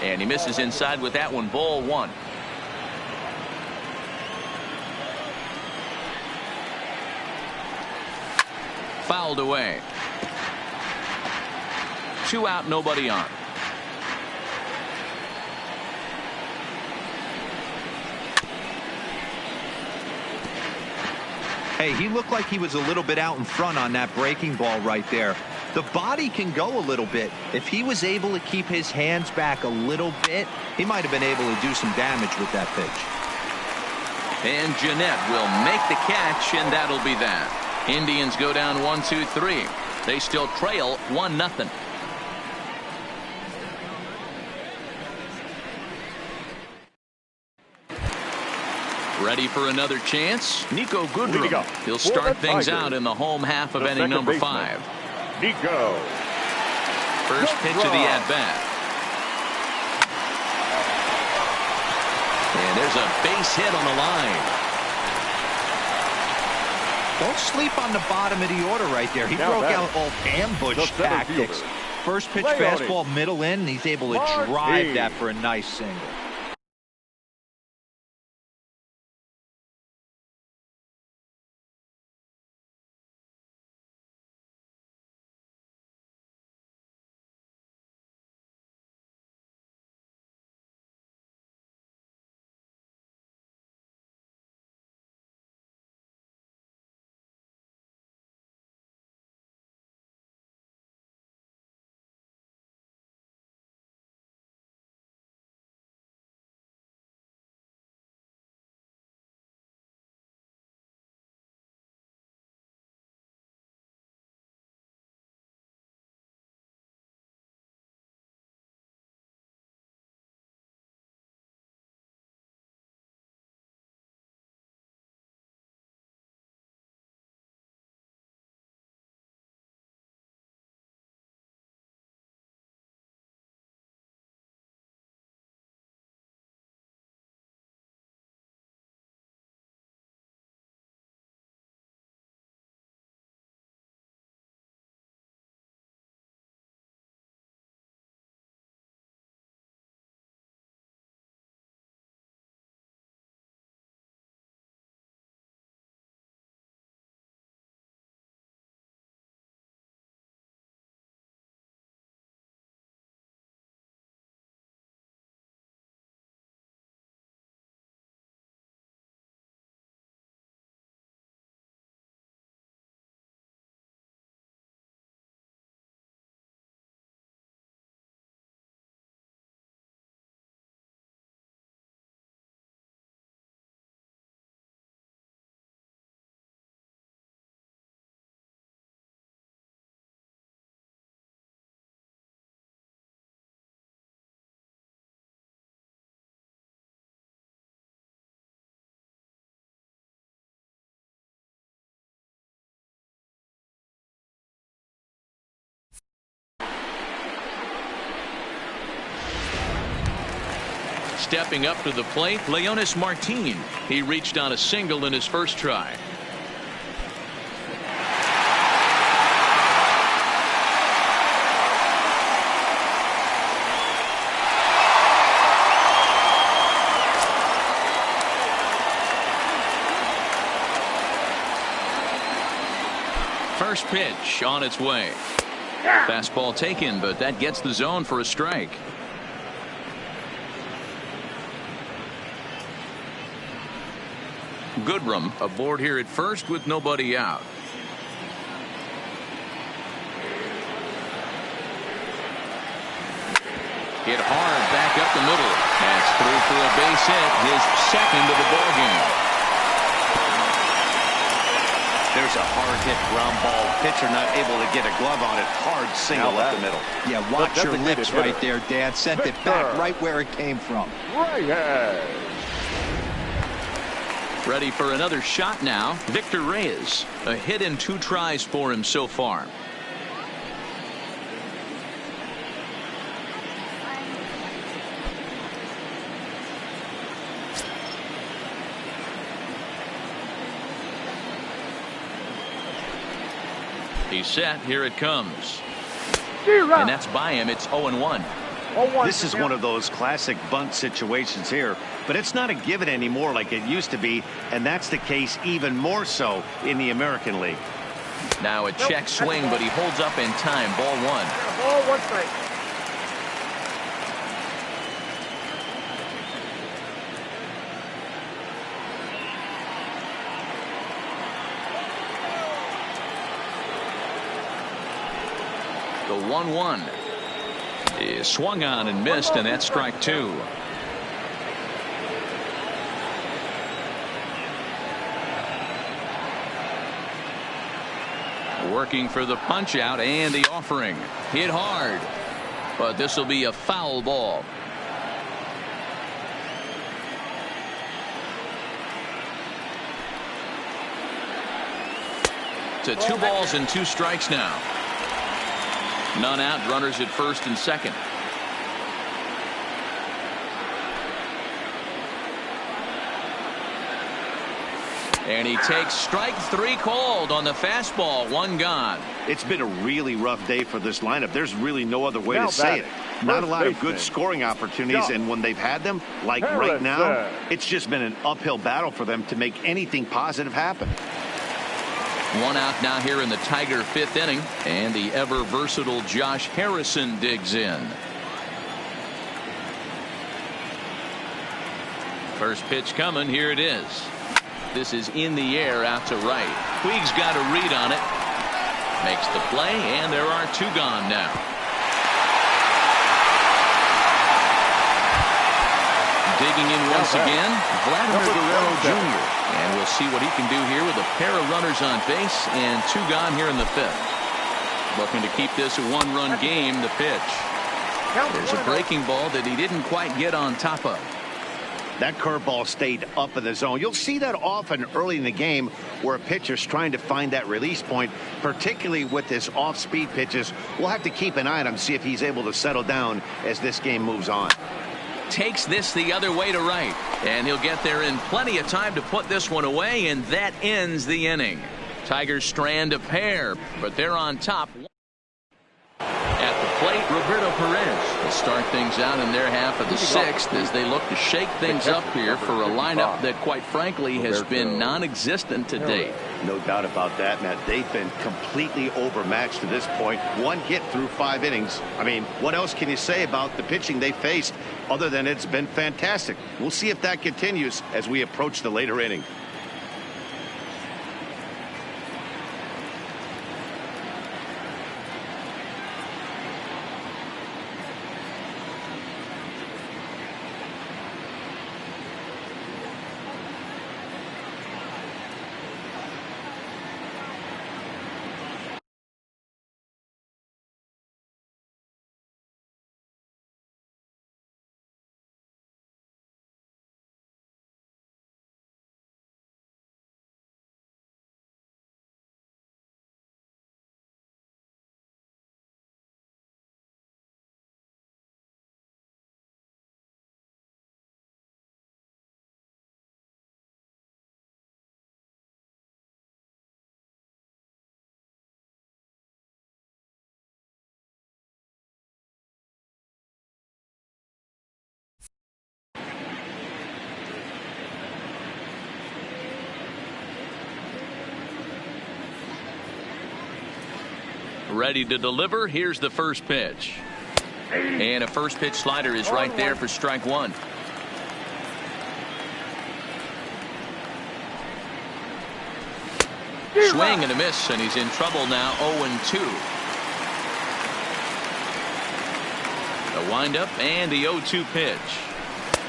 And he misses inside with that one, ball 1. Fouled away. 2 out, nobody on. Hey, he looked like he was a little bit out in front on that breaking ball right there. The body can go a little bit. If he was able to keep his hands back a little bit, he might have been able to do some damage with that pitch. And Jeanette will make the catch, and that'll be that. Indians go down 1-2-3. They still trail 1-0. Ready for another chance? Nico Goodrum. He'll start things out in the home half of inning number 5. Nico. First pitch of the at-bat. And there's a base hit on the line. Don't sleep on the bottom of the order right there. He broke out all ambush tactics. First pitch fastball, middle in, and he's able to drive that for a nice single. Stepping up to the plate, Leonis Martin. He reached on a single in his first try. First pitch on its way. Fastball taken, but that gets the zone for a strike. Goodrum aboard here at first with nobody out. Hit hard back up the middle. That's through for a base hit, his second of the ball game. There's a hard hit ground ball. Pitcher not able to get a glove on it. Hard single up the middle. Yeah, watch your lips right there, Dad. Sent it back right where it came from. Reyes. Ready for another shot now. Victor Reyes. A hit in 2 tries for him so far. He's set. Here it comes. And that's by him. It's 0-1. This is one of those classic bunt situations here, but it's not a given anymore like it used to be, and that's the case even more so in the American League. Now a check swing, but he holds up in time. Ball 1. Ball 1 strike. The 1-1 is swung on and missed, and that's strike 2. Working for the punch out and the offering. Hit hard, but this will be a foul ball. To 2 balls and 2 strikes now. None out, runners at first and second. And he takes strike 3 called on the fastball. 1 gone. It's been a really rough day for this lineup. There's really no other way to say it. Not a lot of good scoring opportunities, and when they've had them, like right now, it's just been an uphill battle for them to make anything positive happen. 1 out now here in the Tiger 5th inning, and the ever versatile Josh Harrison digs in. First pitch coming. Here it is. This is in the air out to right. Puig's got a read on it. Makes the play, and there are 2 gone now. Digging in once again, Vladimir Guerrero Jr. And we'll see what he can do here with a pair of runners on base and 2 gone here in the 5th. Looking to keep this a 1-run game. The pitch. There's a breaking ball that he didn't quite get on top of. That curveball stayed up in the zone. You'll see that often early in the game where a pitcher's trying to find that release point, particularly with his off-speed pitches. We'll have to keep an eye on him, see if he's able to settle down as this game moves on. Takes this the other way to right, and he'll get there in plenty of time to put this one away, and that ends the inning. Tigers strand a pair, but they're on top. At the plate, Roberto Perez will start things out in their half of the 6th as they look to shake things up here for a lineup that, quite frankly, has been non-existent to date. No doubt about that, Matt. They've been completely overmatched to this point. 1 hit through 5 innings. I mean, what else can you say about the pitching they faced other than it's been fantastic? We'll see if that continues as we approach the later inning. Ready to deliver. Here's the first pitch. And a first pitch slider is right there for strike 1. Swing and a miss, and he's in trouble now. 0-2. The windup and the 0-2 pitch.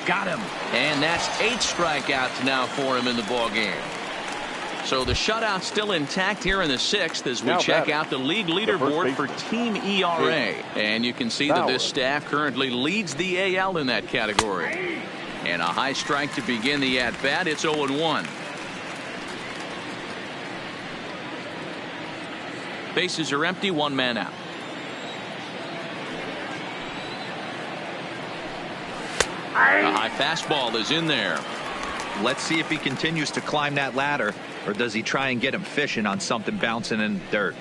Got him. And that's 8 strikeouts now for him in the ball game. So the shutout still intact here in the 6th as we check out the league leaderboard for team ERA. And you can see that this staff currently leads the AL in that category. And a high strike to begin the at-bat. It's 0-1. Bases are empty, 1 man out. A high fastball is in there. Let's see if he continues to climb that ladder, or does he try and get him fishing on something bouncing in the dirt.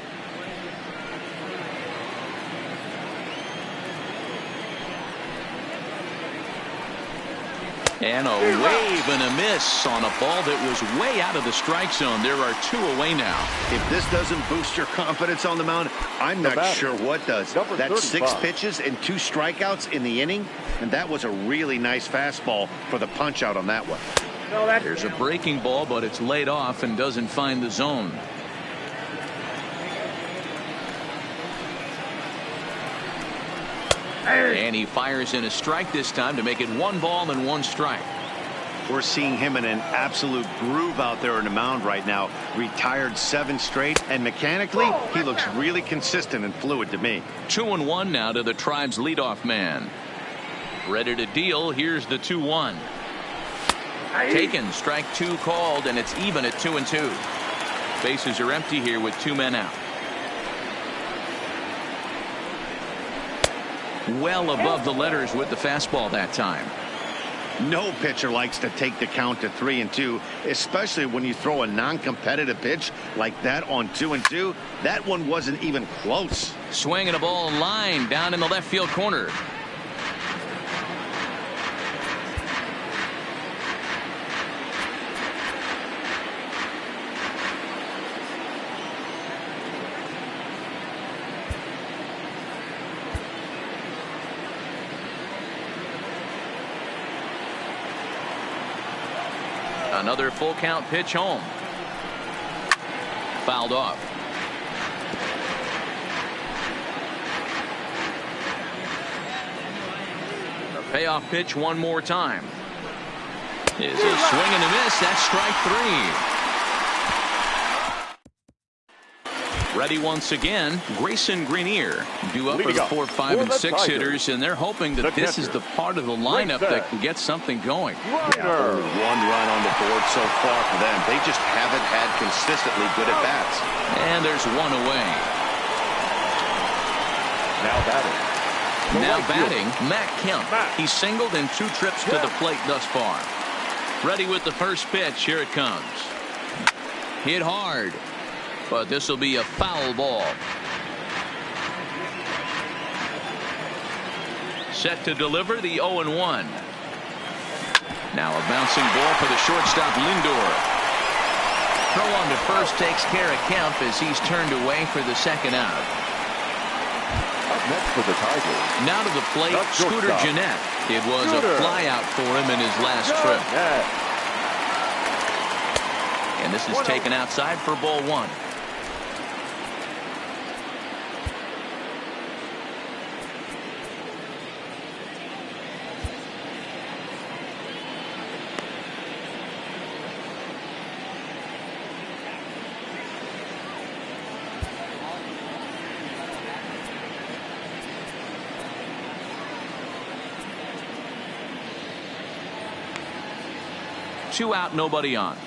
And a wave and a miss on a ball that was way out of the strike zone. There are 2 away now. If this doesn't boost your confidence on the mound, I'm not sure what does. That's 6 pitches and 2 strikeouts in the inning, and that was a really nice fastball for the punch out on that one. There's a breaking ball, but it's laid off and doesn't find the zone. And he fires in a strike this time to make it 1 ball and 1 strike. We're seeing him in an absolute groove out there in the mound right now. Retired 7 straight, and mechanically, he looks really consistent and fluid to me. 2-1 now to the Tribe's leadoff man. Ready to deal. Here's the 2-1. Taken, strike 2 called, and it's even at 2-2. Bases are empty here with 2 men out. Well above the letters with the fastball that time. No pitcher likes to take the count to 3-2, especially when you throw a non-competitive pitch like that on 2-2. That one wasn't even close. Swinging a ball in line down in the left field corner. Another full count pitch home. Fouled off. A payoff pitch one more time. Is a swing and a miss. That's strike 3. Ready once again, Grayson Greenier due up for the 4, 5, and 6 hitters, and they're hoping that this is the part of the lineup that can get something going. Yeah, 1 run on the board so far for them. They just haven't had consistently good at bats. And there's 1 away. Now batting, Matt Kemp. He's singled in 2 trips to the plate thus far. Ready with the first pitch. Here it comes. Hit hard. But this will be a foul ball. Set to deliver the 0-1. Now a bouncing ball for the shortstop Lindor. Throw on to first takes care of Kemp as he's turned away for the 2nd out. Up next for the Tigers. Now to the plate, Scooter Gennett. It was a flyout for him in his last trip. And this is taken outside for ball 1. Two out, nobody on.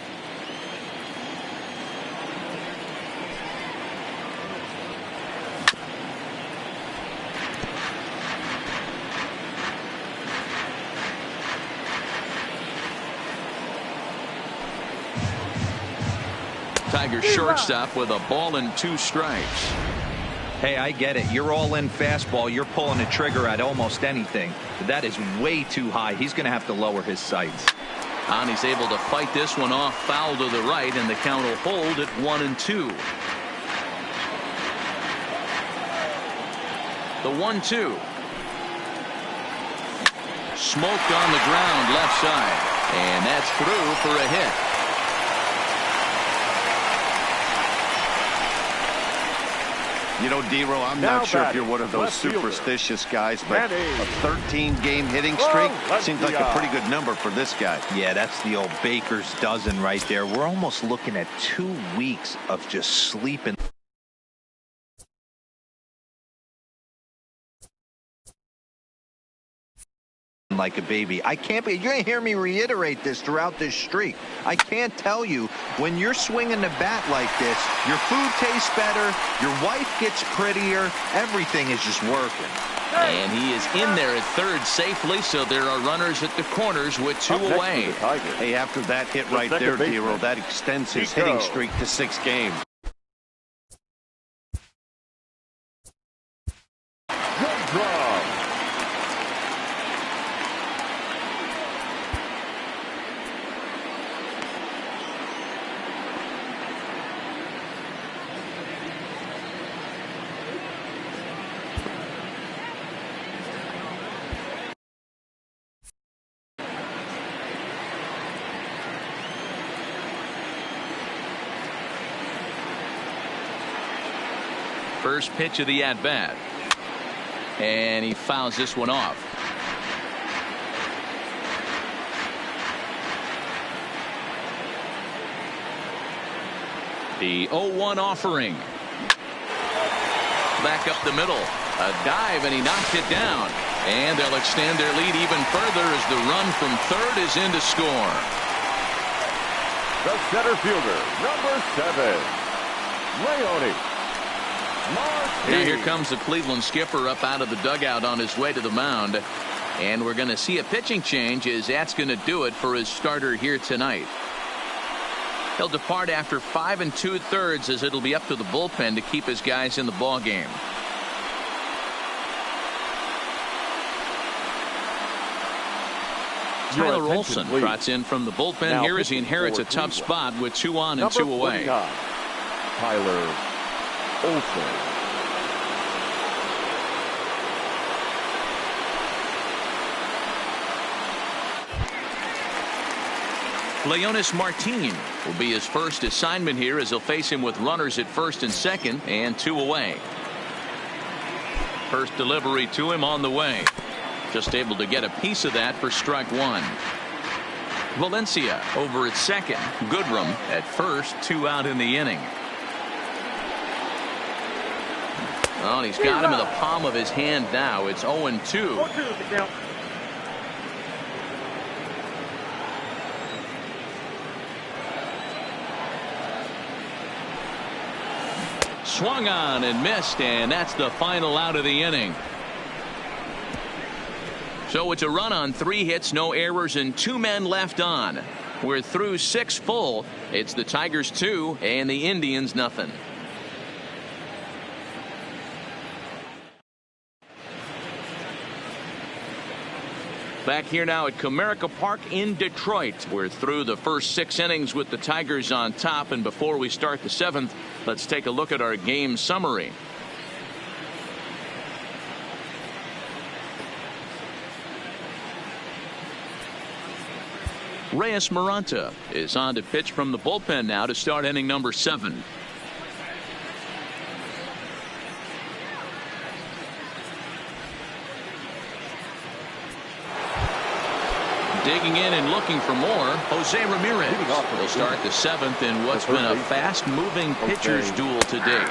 Tiger shortstop with a ball and 2 strikes. Hey, I get it. You're all in fastball. You're pulling the trigger at almost anything. But that is way too high. He's going to have to lower his sights. And he's able to fight this one off, foul to the right, and the count will hold at 1-2. The 1-2. Smoked on the ground left side, and that's through for a hit. You know, D-Row, I'm Now not sure if batting, you're one of those left fielder. superstitious guys, but Manny. a 13-game hitting streak Left seems like a pretty good number for this guy. Yeah, that's the old baker's dozen right there. We're almost looking at 2 weeks of just sleeping like a baby. I can't be. You're going to hear me reiterate this throughout this streak. I can't tell you, when you're swinging the bat like this, your food tastes better, your wife gets prettier, everything is just working. And he is in there at third safely, so there are runners at the corners with 2 Up next for away. the Tigers. Hey, after that hit right second there, baseman, D-Row, that extends his Chico. hitting streak to 6 games. Good draw. First pitch of the at-bat. And he fouls this one off. The 0-1 offering. Back up the middle. A dive, and he knocks it down. And they'll extend their lead even further as the run from third is in to score. The center fielder, number 7, Leone. Now here comes the Cleveland skipper up out of the dugout on his way to the mound. And we're going to see a pitching change, as that's going to do it for his starter here tonight. He'll depart after 5 2/3, as it'll be up to the bullpen to keep his guys in the ball game. Tyler Olson trots in from the bullpen Now here as he inherits a for tough Cleveland. spot with 2 on and Number 2 away. 49, Tyler Olson. Leonis Martin will be his first assignment here, as he'll face him with runners at first and second and 2 away. First delivery to him on the way. Just able to get a piece of that for strike 1. Valencia over at second. Goodrum at first. 2 out in the inning. Oh, and he's got him in the palm of his hand now. It's 0-2. Swung on and missed, and that's the final out of the inning. So it's a run on 3 hits, no errors, and 2 men left on. We're through 6 full. It's the Tigers 2 and the Indians nothing. Back here now at Comerica Park in Detroit. We're through the first 6 innings with the Tigers on top, and before we start the 7th, let's take a look at our game summary. Reyes Maranta is on to pitch from the bullpen now to start inning number 7. Digging in and looking for more, Jose Ramirez will start the 7th in what's been a fast-moving pitcher's duel to date.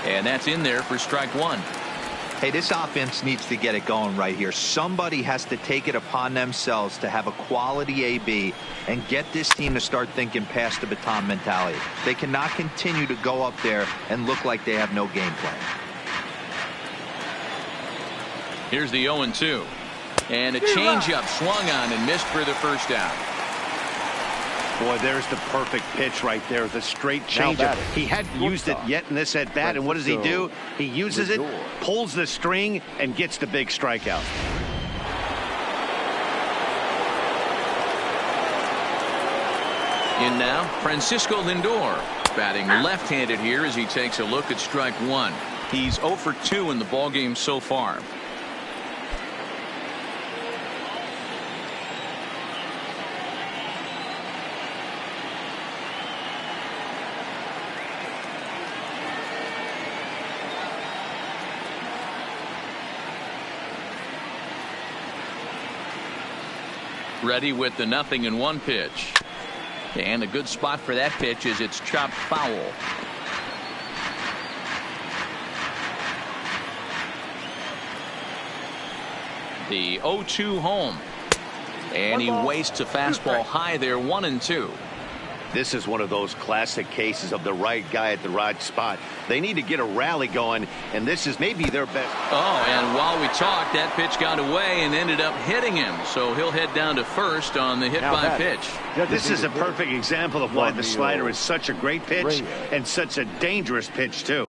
And that's in there for strike 1. Hey, this offense needs to get it going right here. Somebody has to take it upon themselves to have a quality AB and get this team to start thinking past the baton mentality. They cannot continue to go up there and look like they have no game plan. Here's the 0-2. And a changeup swung on and missed for the first out. Boy, there's the perfect pitch right there. The straight changeup. He hadn't used it yet in this at bat, and what does he do? He uses it, pulls the string, and gets the big strikeout. In now, Francisco Lindor, batting left-handed here as he takes a look at strike 1. He's 0 for 2 in the ballgame so far. Ready with the 0-1 pitch. And a good spot for that pitch is it's chopped foul. The 0-2 home. And he wastes a fastball high there, 1-2. This is one of those classic cases of the right guy at the right spot. They need to get a rally going, and this is maybe their best. Oh, and while we talked, that pitch got away and ended up hitting him. So he'll head down to first on the hit by pitch. This is a perfect example of why the slider is such a great pitch and such a dangerous pitch, too.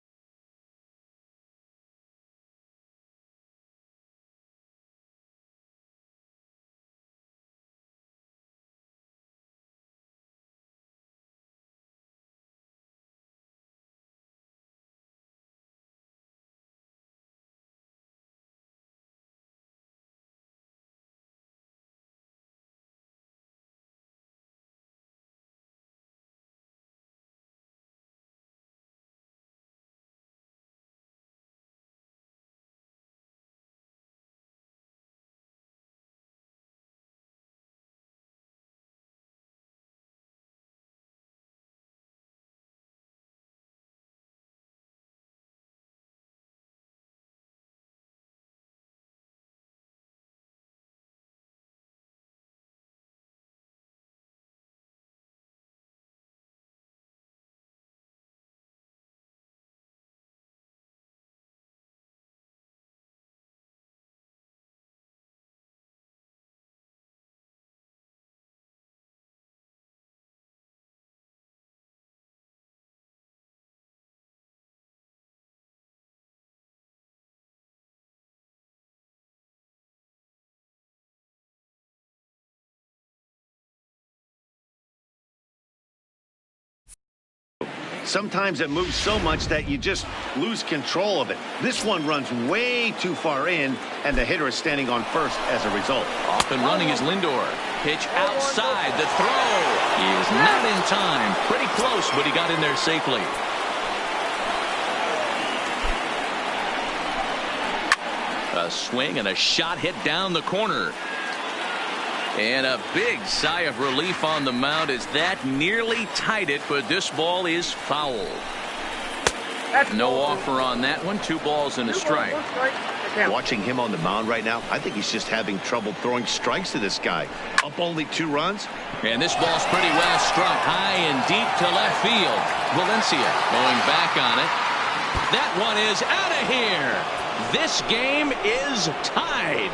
Sometimes it moves so much that you just lose control of it. This one runs way too far in, and the hitter is standing on first as a result. Off and running is Lindor. Pitch outside. The throw is not in time. Pretty close, but he got in there safely. A swing and a shot hit down the corner. And a big sigh of relief on the mound as that nearly tied it, but this ball is foul. No offer on that one. 2 balls and a strike. Watching him on the mound right now, I think he's just having trouble throwing strikes to this guy. Up only 2 runs. And this ball's pretty well struck high and deep to left field. Valencia going back on it. That one is out of here. This game is tied.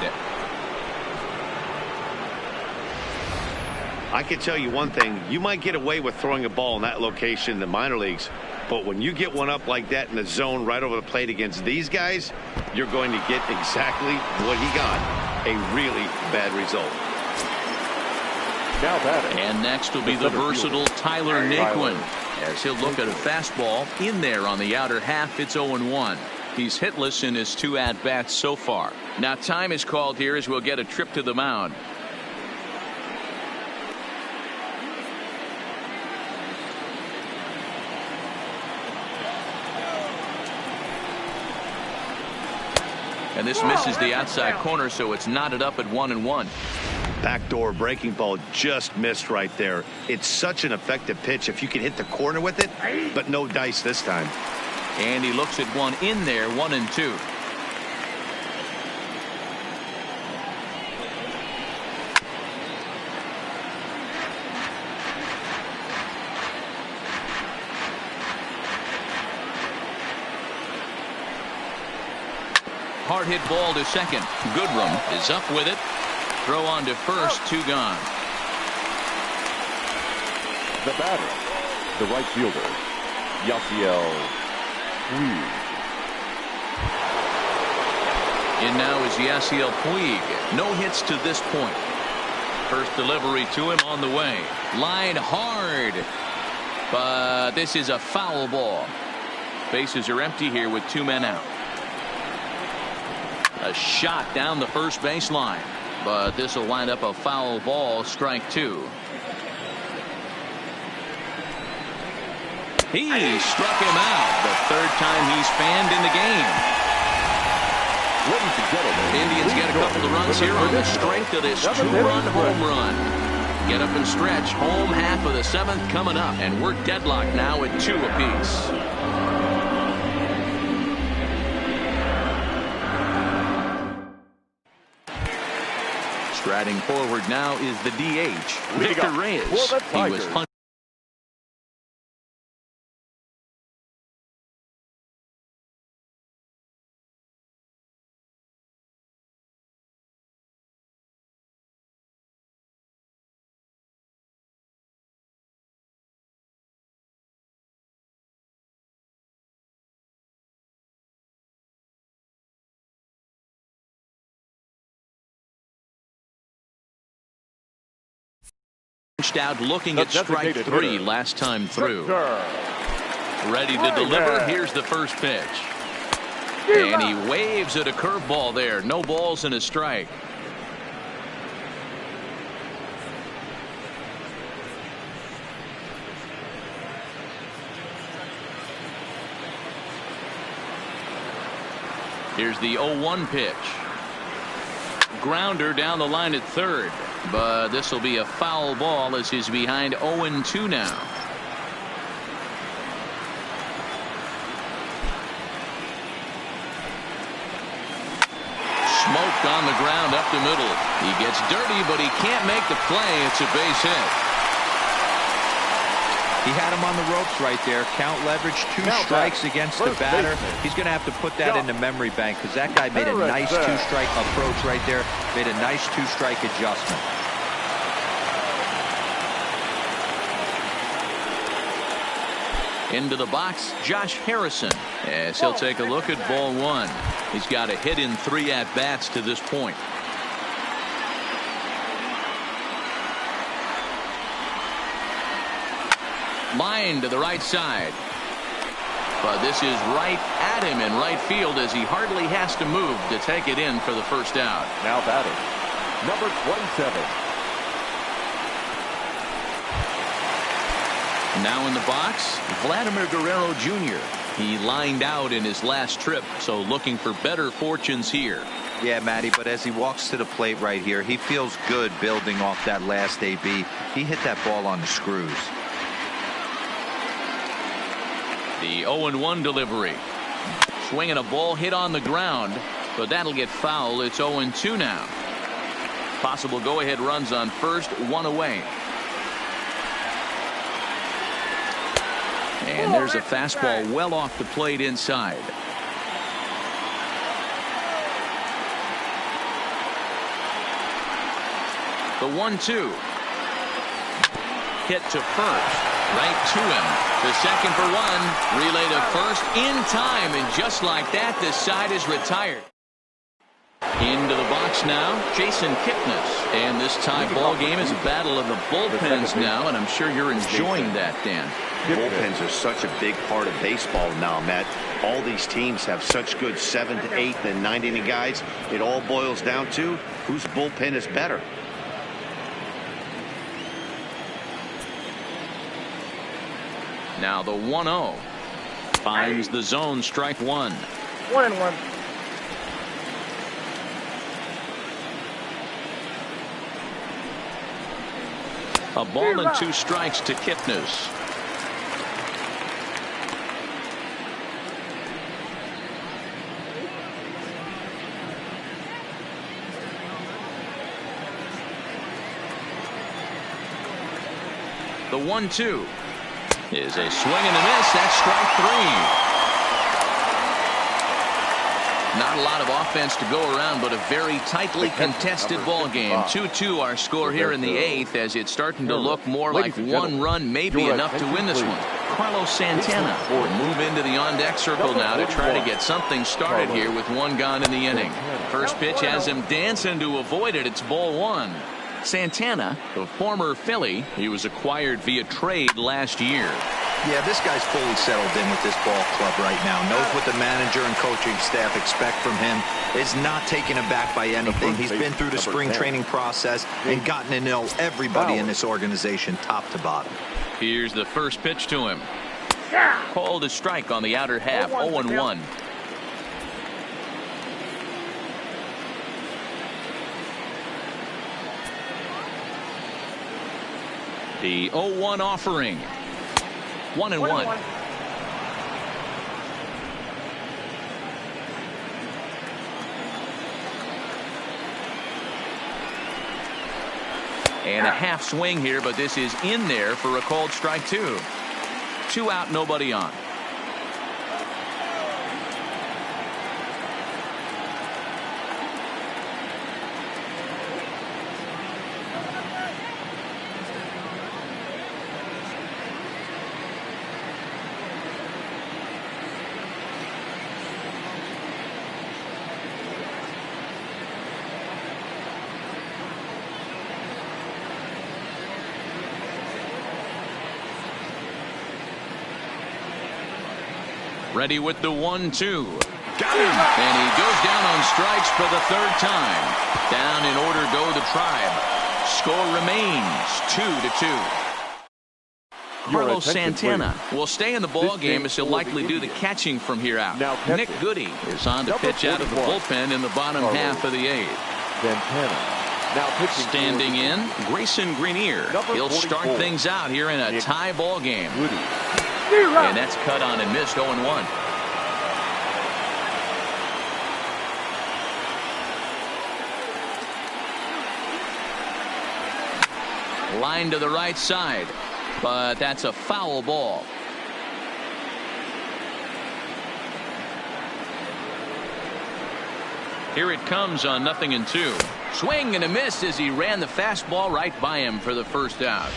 I can tell you one thing. You might get away with throwing a ball in that location in the minor leagues, but when you get one up like that in the zone right over the plate against these guys, you're going to get exactly what he got. A really bad result. Now batting. And next will be the versatile Tyler Naquin, as he'll look at a fastball in there on the outer half. It's 0-1. He's hitless in his 2 at-bats so far. Now time is called here as we'll get a trip to the mound. And this misses the outside corner, so it's knotted up at 1-1. Backdoor breaking ball just missed right there. It's such an effective pitch if you can hit the corner with it, but no dice this time. And he looks at one in there, 1-2. Hard hit ball to second. Goodrum is up with it. Throw on to first, 2 gone. The batter, the right fielder, Yasiel Puig. In now is Yasiel Puig. No hits to this point. First delivery to him on the way. Line hard. But this is a foul ball. Bases are empty here with 2 men out. A shot down the first baseline, but this will wind up a foul ball, strike 2. He struck him out the 3rd time he's fanned in the game. Ladies and gentlemen, Indians get a couple of runs here on the strength of this two-run home run. Get up and stretch. Home half of the seventh coming up, and we're deadlocked now at 2 apiece. Striding forward now is the DH, Victor Reyes. He was punched. Out looking at strike 3 last time through. Ready to deliver. Here's the first pitch. And he waves at a curveball there. No balls and a strike. Here's the 0-1 pitch. Grounder down the line at third. But this will be a foul ball as he's behind 0-2 now. Smoked on the ground up the middle. He gets dirty, but he can't make the play. It's a base hit. He had him on the ropes right there. Count leverage, 2 strikes against the batter. He's going to have to put that in the memory bank because that guy made a nice 2-strike approach right there. Made a nice 2-strike adjustment. Into the box, Josh Harrison, as he'll take a look at ball 1. He's got a hit in 3 at-bats to this point. Line to the right side. But this is right at him in right field as he hardly has to move to take it in for the first out. Now batting, number 27. Now in the box, Vladimir Guerrero Jr. He lined out in his last trip, so looking for better fortunes here. Yeah, Matty, but as he walks to the plate right here, he feels good building off that last AB. He hit that ball on the screws. The 0-1 delivery. Swinging a ball hit on the ground, but that'll get foul. It's 0-2 now. Possible go-ahead runs on first, 1 away. And there's a fastball well off the plate inside. The 1-2. Hit to first. Right to him. The second for 1. Relay to first in time. And just like that, this side is retired. Into the box now, Jason Kipnis. And this tie ball game is a battle of the bullpens now, and I'm sure you're enjoying that, Dan. Bullpens are such a big part of baseball now, Matt. All these teams have such good 7th, 8th, and 9th inning guys. It all boils down to whose bullpen is better. Now the 1-0 finds the zone, strike 1. 1-1. A ball and 2 strikes to Kipnis. The 1-2 is a swing and a miss. That's strike 3. Not a lot of offense to go around, but a very tightly contested ball game. 2-2 our score here in the 8th, as it's starting to look more like 1 run may be enough to win this one. Carlos Santana will move into the on-deck circle now to try to get something started here with 1 gone in the inning. First pitch has him dancing to avoid it. It's ball 1. Santana, the former Philly, he was acquired via trade last year. Yeah, this guy's fully settled in with this ball club right now. Knows what the manager and coaching staff expect from him. Is not taken aback by anything. He's been through the spring training process and gotten to know everybody in this organization top to bottom. Here's the first pitch to him. Called a strike on the outer half. 0-1. The 0-1 offering. 1-1. And a half swing here, but this is in there for a called strike 2. 2 out, nobody on. Ready with the 1-2. Got him. And he goes down on strikes for the 3rd time. Down in order go the Tribe. Score remains 2-2. Carlos Santana will stay in the ball game as he'll likely do the catching from here out. Nick Goody is on to pitch out of the bullpen in the bottom half of the 8th. Santana. Standing in, Grayson Greenier. He'll start things out here in a tie ball game. And that's cut on and missed. 0-1. Line to the right side, but that's a foul ball. Here it comes on 0-2. Swing and a miss as he ran the fastball right by him for the 1st out.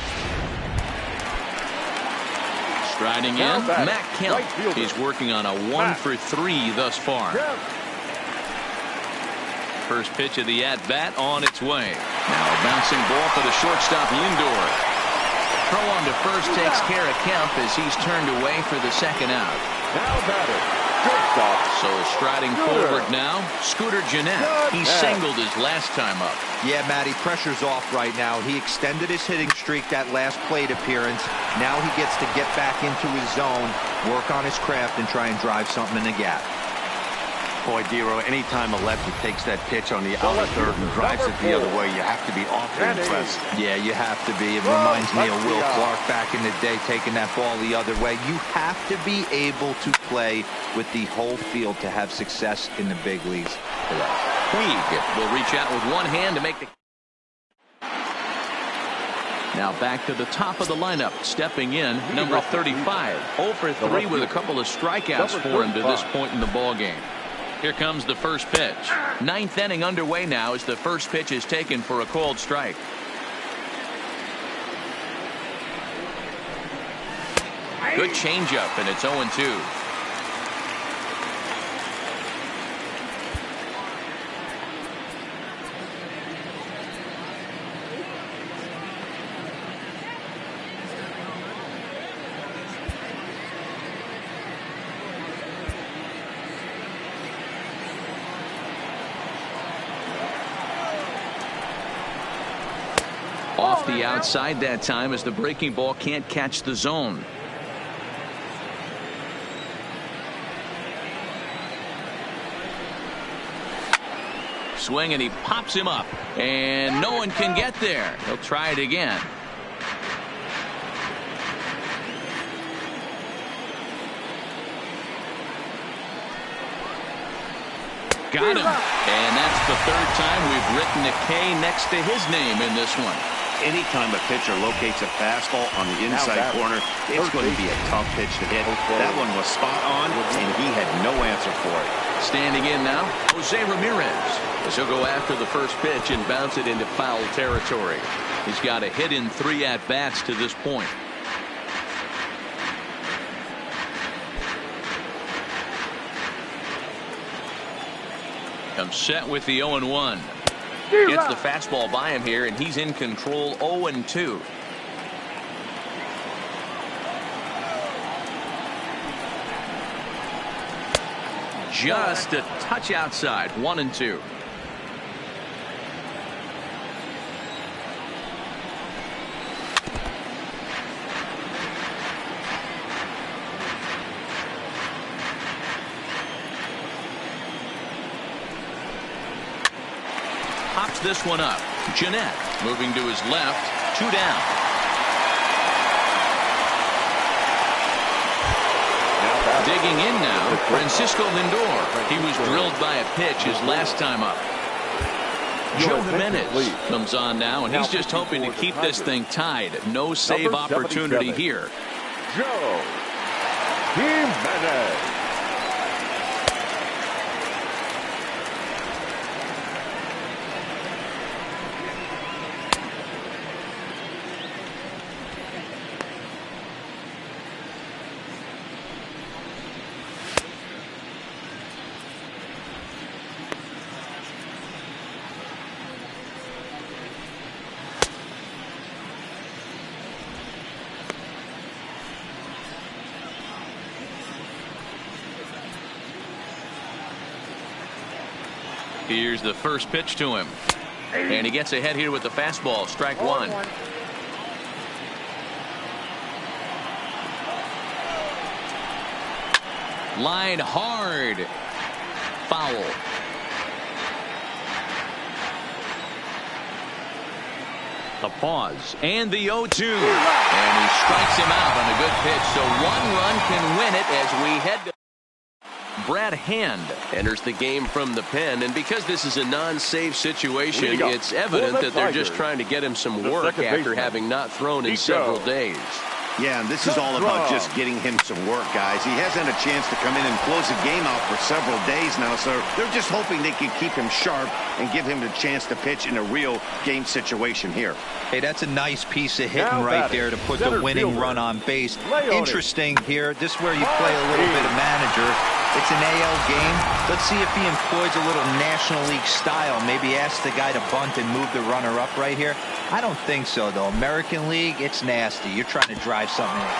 Striding in, Matt Kemp. He's working on a 1-for-3 thus far. First pitch of the at-bat on its way. Now a bouncing ball for the shortstop Lindor. Throw on to first takes care of Kemp as he's turned away for the 2nd out. Now batter. Shortstop. So striding forward now, Scooter Gennett. He singled his last time up. Yeah, Matty, pressure's off right now. He extended his hitting streak that last plate appearance. Now he gets to get back into his zone, work on his craft, and try and drive something in the gap. Boy, Dero, anytime a lefty takes that pitch on the outer 3rd and drives it the other way, you have to be awfully impressed. Yeah, you have to be. It reminds me of Will Clark back in the day taking that ball the other way. You have to be able to play with the whole field to have success in the big leagues. Puig will reach out with one hand to make the. Now back to the top of the lineup, stepping in, number 35. 0-for-3 with a couple of strikeouts for him to this point in the ball game. Here comes the first pitch. 9th inning underway now as the first pitch is taken for a called strike. Good changeup, and it's 0-2. Off the outside that time as the breaking ball can't catch the zone. Swing and he pops him up and no one can get there. He'll try it again. Got him. And that's the 3rd time we've written a K next to his name in this one. Anytime a pitcher locates a fastball on the inside corner, it's going to be a tough pitch to hit. That one was spot on, and he had no answer for it. Standing in now, Jose Ramirez. As he'll go after the first pitch and bounce it into foul territory. He's got a hit in 3 at-bats to this point. Comes set with the 0-1. Gets the fastball by him here, and he's in control. 0-2. Just a touch outside. 1-2. Pops this one up. Gennett moving to his left. 2 down. Digging in now, Francisco Lindor. He was drilled by a pitch his last time up. Joe Jimenez comes on now, and he's just hoping to keep this thing tied. No save opportunity here. Joe Jimenez. Here's the first pitch to him. And he gets ahead here with the fastball. Strike one. Line hard. Foul. A pause. And the 0-2. And he strikes him out on a good pitch. So one run can win it as we head to Brad Hand enters the game from the pen, and because this is a non-save situation, it's evident that they're just trying to get him some work after having not thrown in several days. Yeah, and this is all about just getting him some work, guys. He hasn't had a chance to come in and close the game out for several days now, so they're just hoping they can keep him sharp and give him the chance to pitch in a real game situation here. Hey, that's a nice piece of hitting right there to put the winning run on base. Interesting here. This is where you play a little bit of manager. It's an AL game. Let's see if he employs a little National League style. Maybe ask the guy to bunt and move the runner up right here. I don't think so, though. American League, it's nasty. You're trying to drive something in.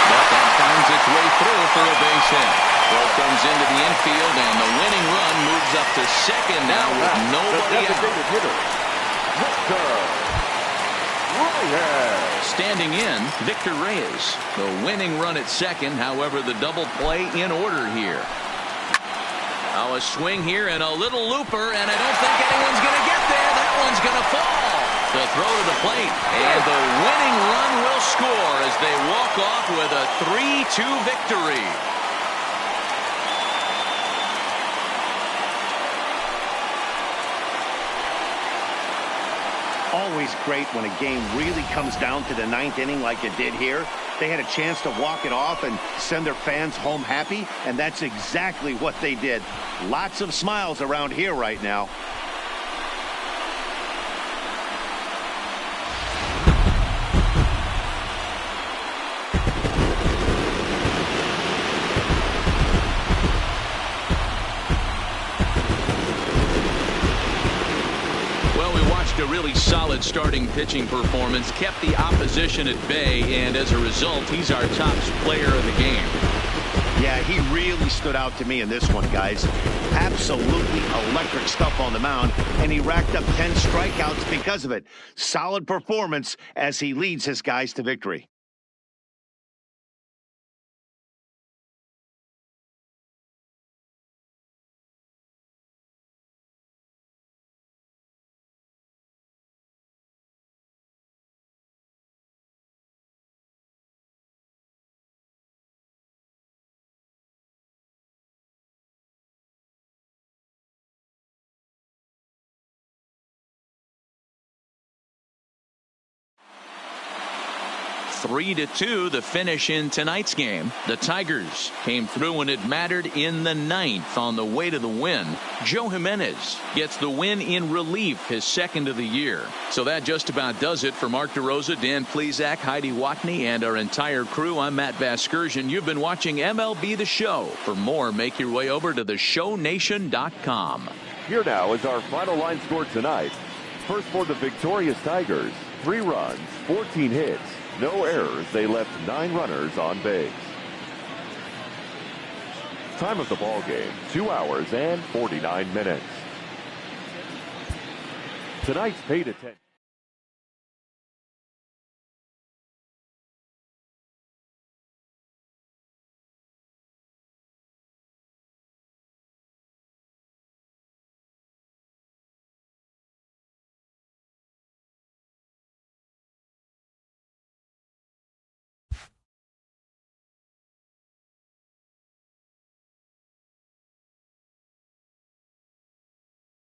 But that finds its way through for a base hit. Throw comes into the infield, and the winning run moves up to second now with nobody out. Standing in, Victor Reyes. The winning run at second. However, the double play in order here. Now a swing here and a little looper, and I don't think anyone's going to get there. That one's going to fall. The throw to the plate, and the winning run will score as they walk off with a 3-2 victory. Always great when a game really comes down to the ninth inning like it did here. They had a chance to walk it off and send their fans home happy, and that's exactly what they did. Lots of smiles around here right now. A really solid starting pitching performance, kept the opposition at bay, and as a result, he's our top player of the game. Yeah, he really stood out to me in this one, guys. Absolutely electric stuff on the mound, and he racked up 10 strikeouts because of it. Solid performance as he leads his guys to victory. Three to 2, the finish in tonight's game. The Tigers came through when it mattered in the ninth on the way to the win. Joe Jimenez gets the win in relief, his second of the year. So that just about does it for Mark DeRosa, Dan Plesac, Heidi Watney, and our entire crew. I'm Matt Vasgersian. You've been watching MLB The Show. For more, make your way over to theshownation.com. Here now is our final line score tonight. First for the victorious Tigers, 3 runs, 14 hits. No errors. They left 9 runners on base. Time of the ball game, 2 hours and 49 minutes. Tonight's paid attention.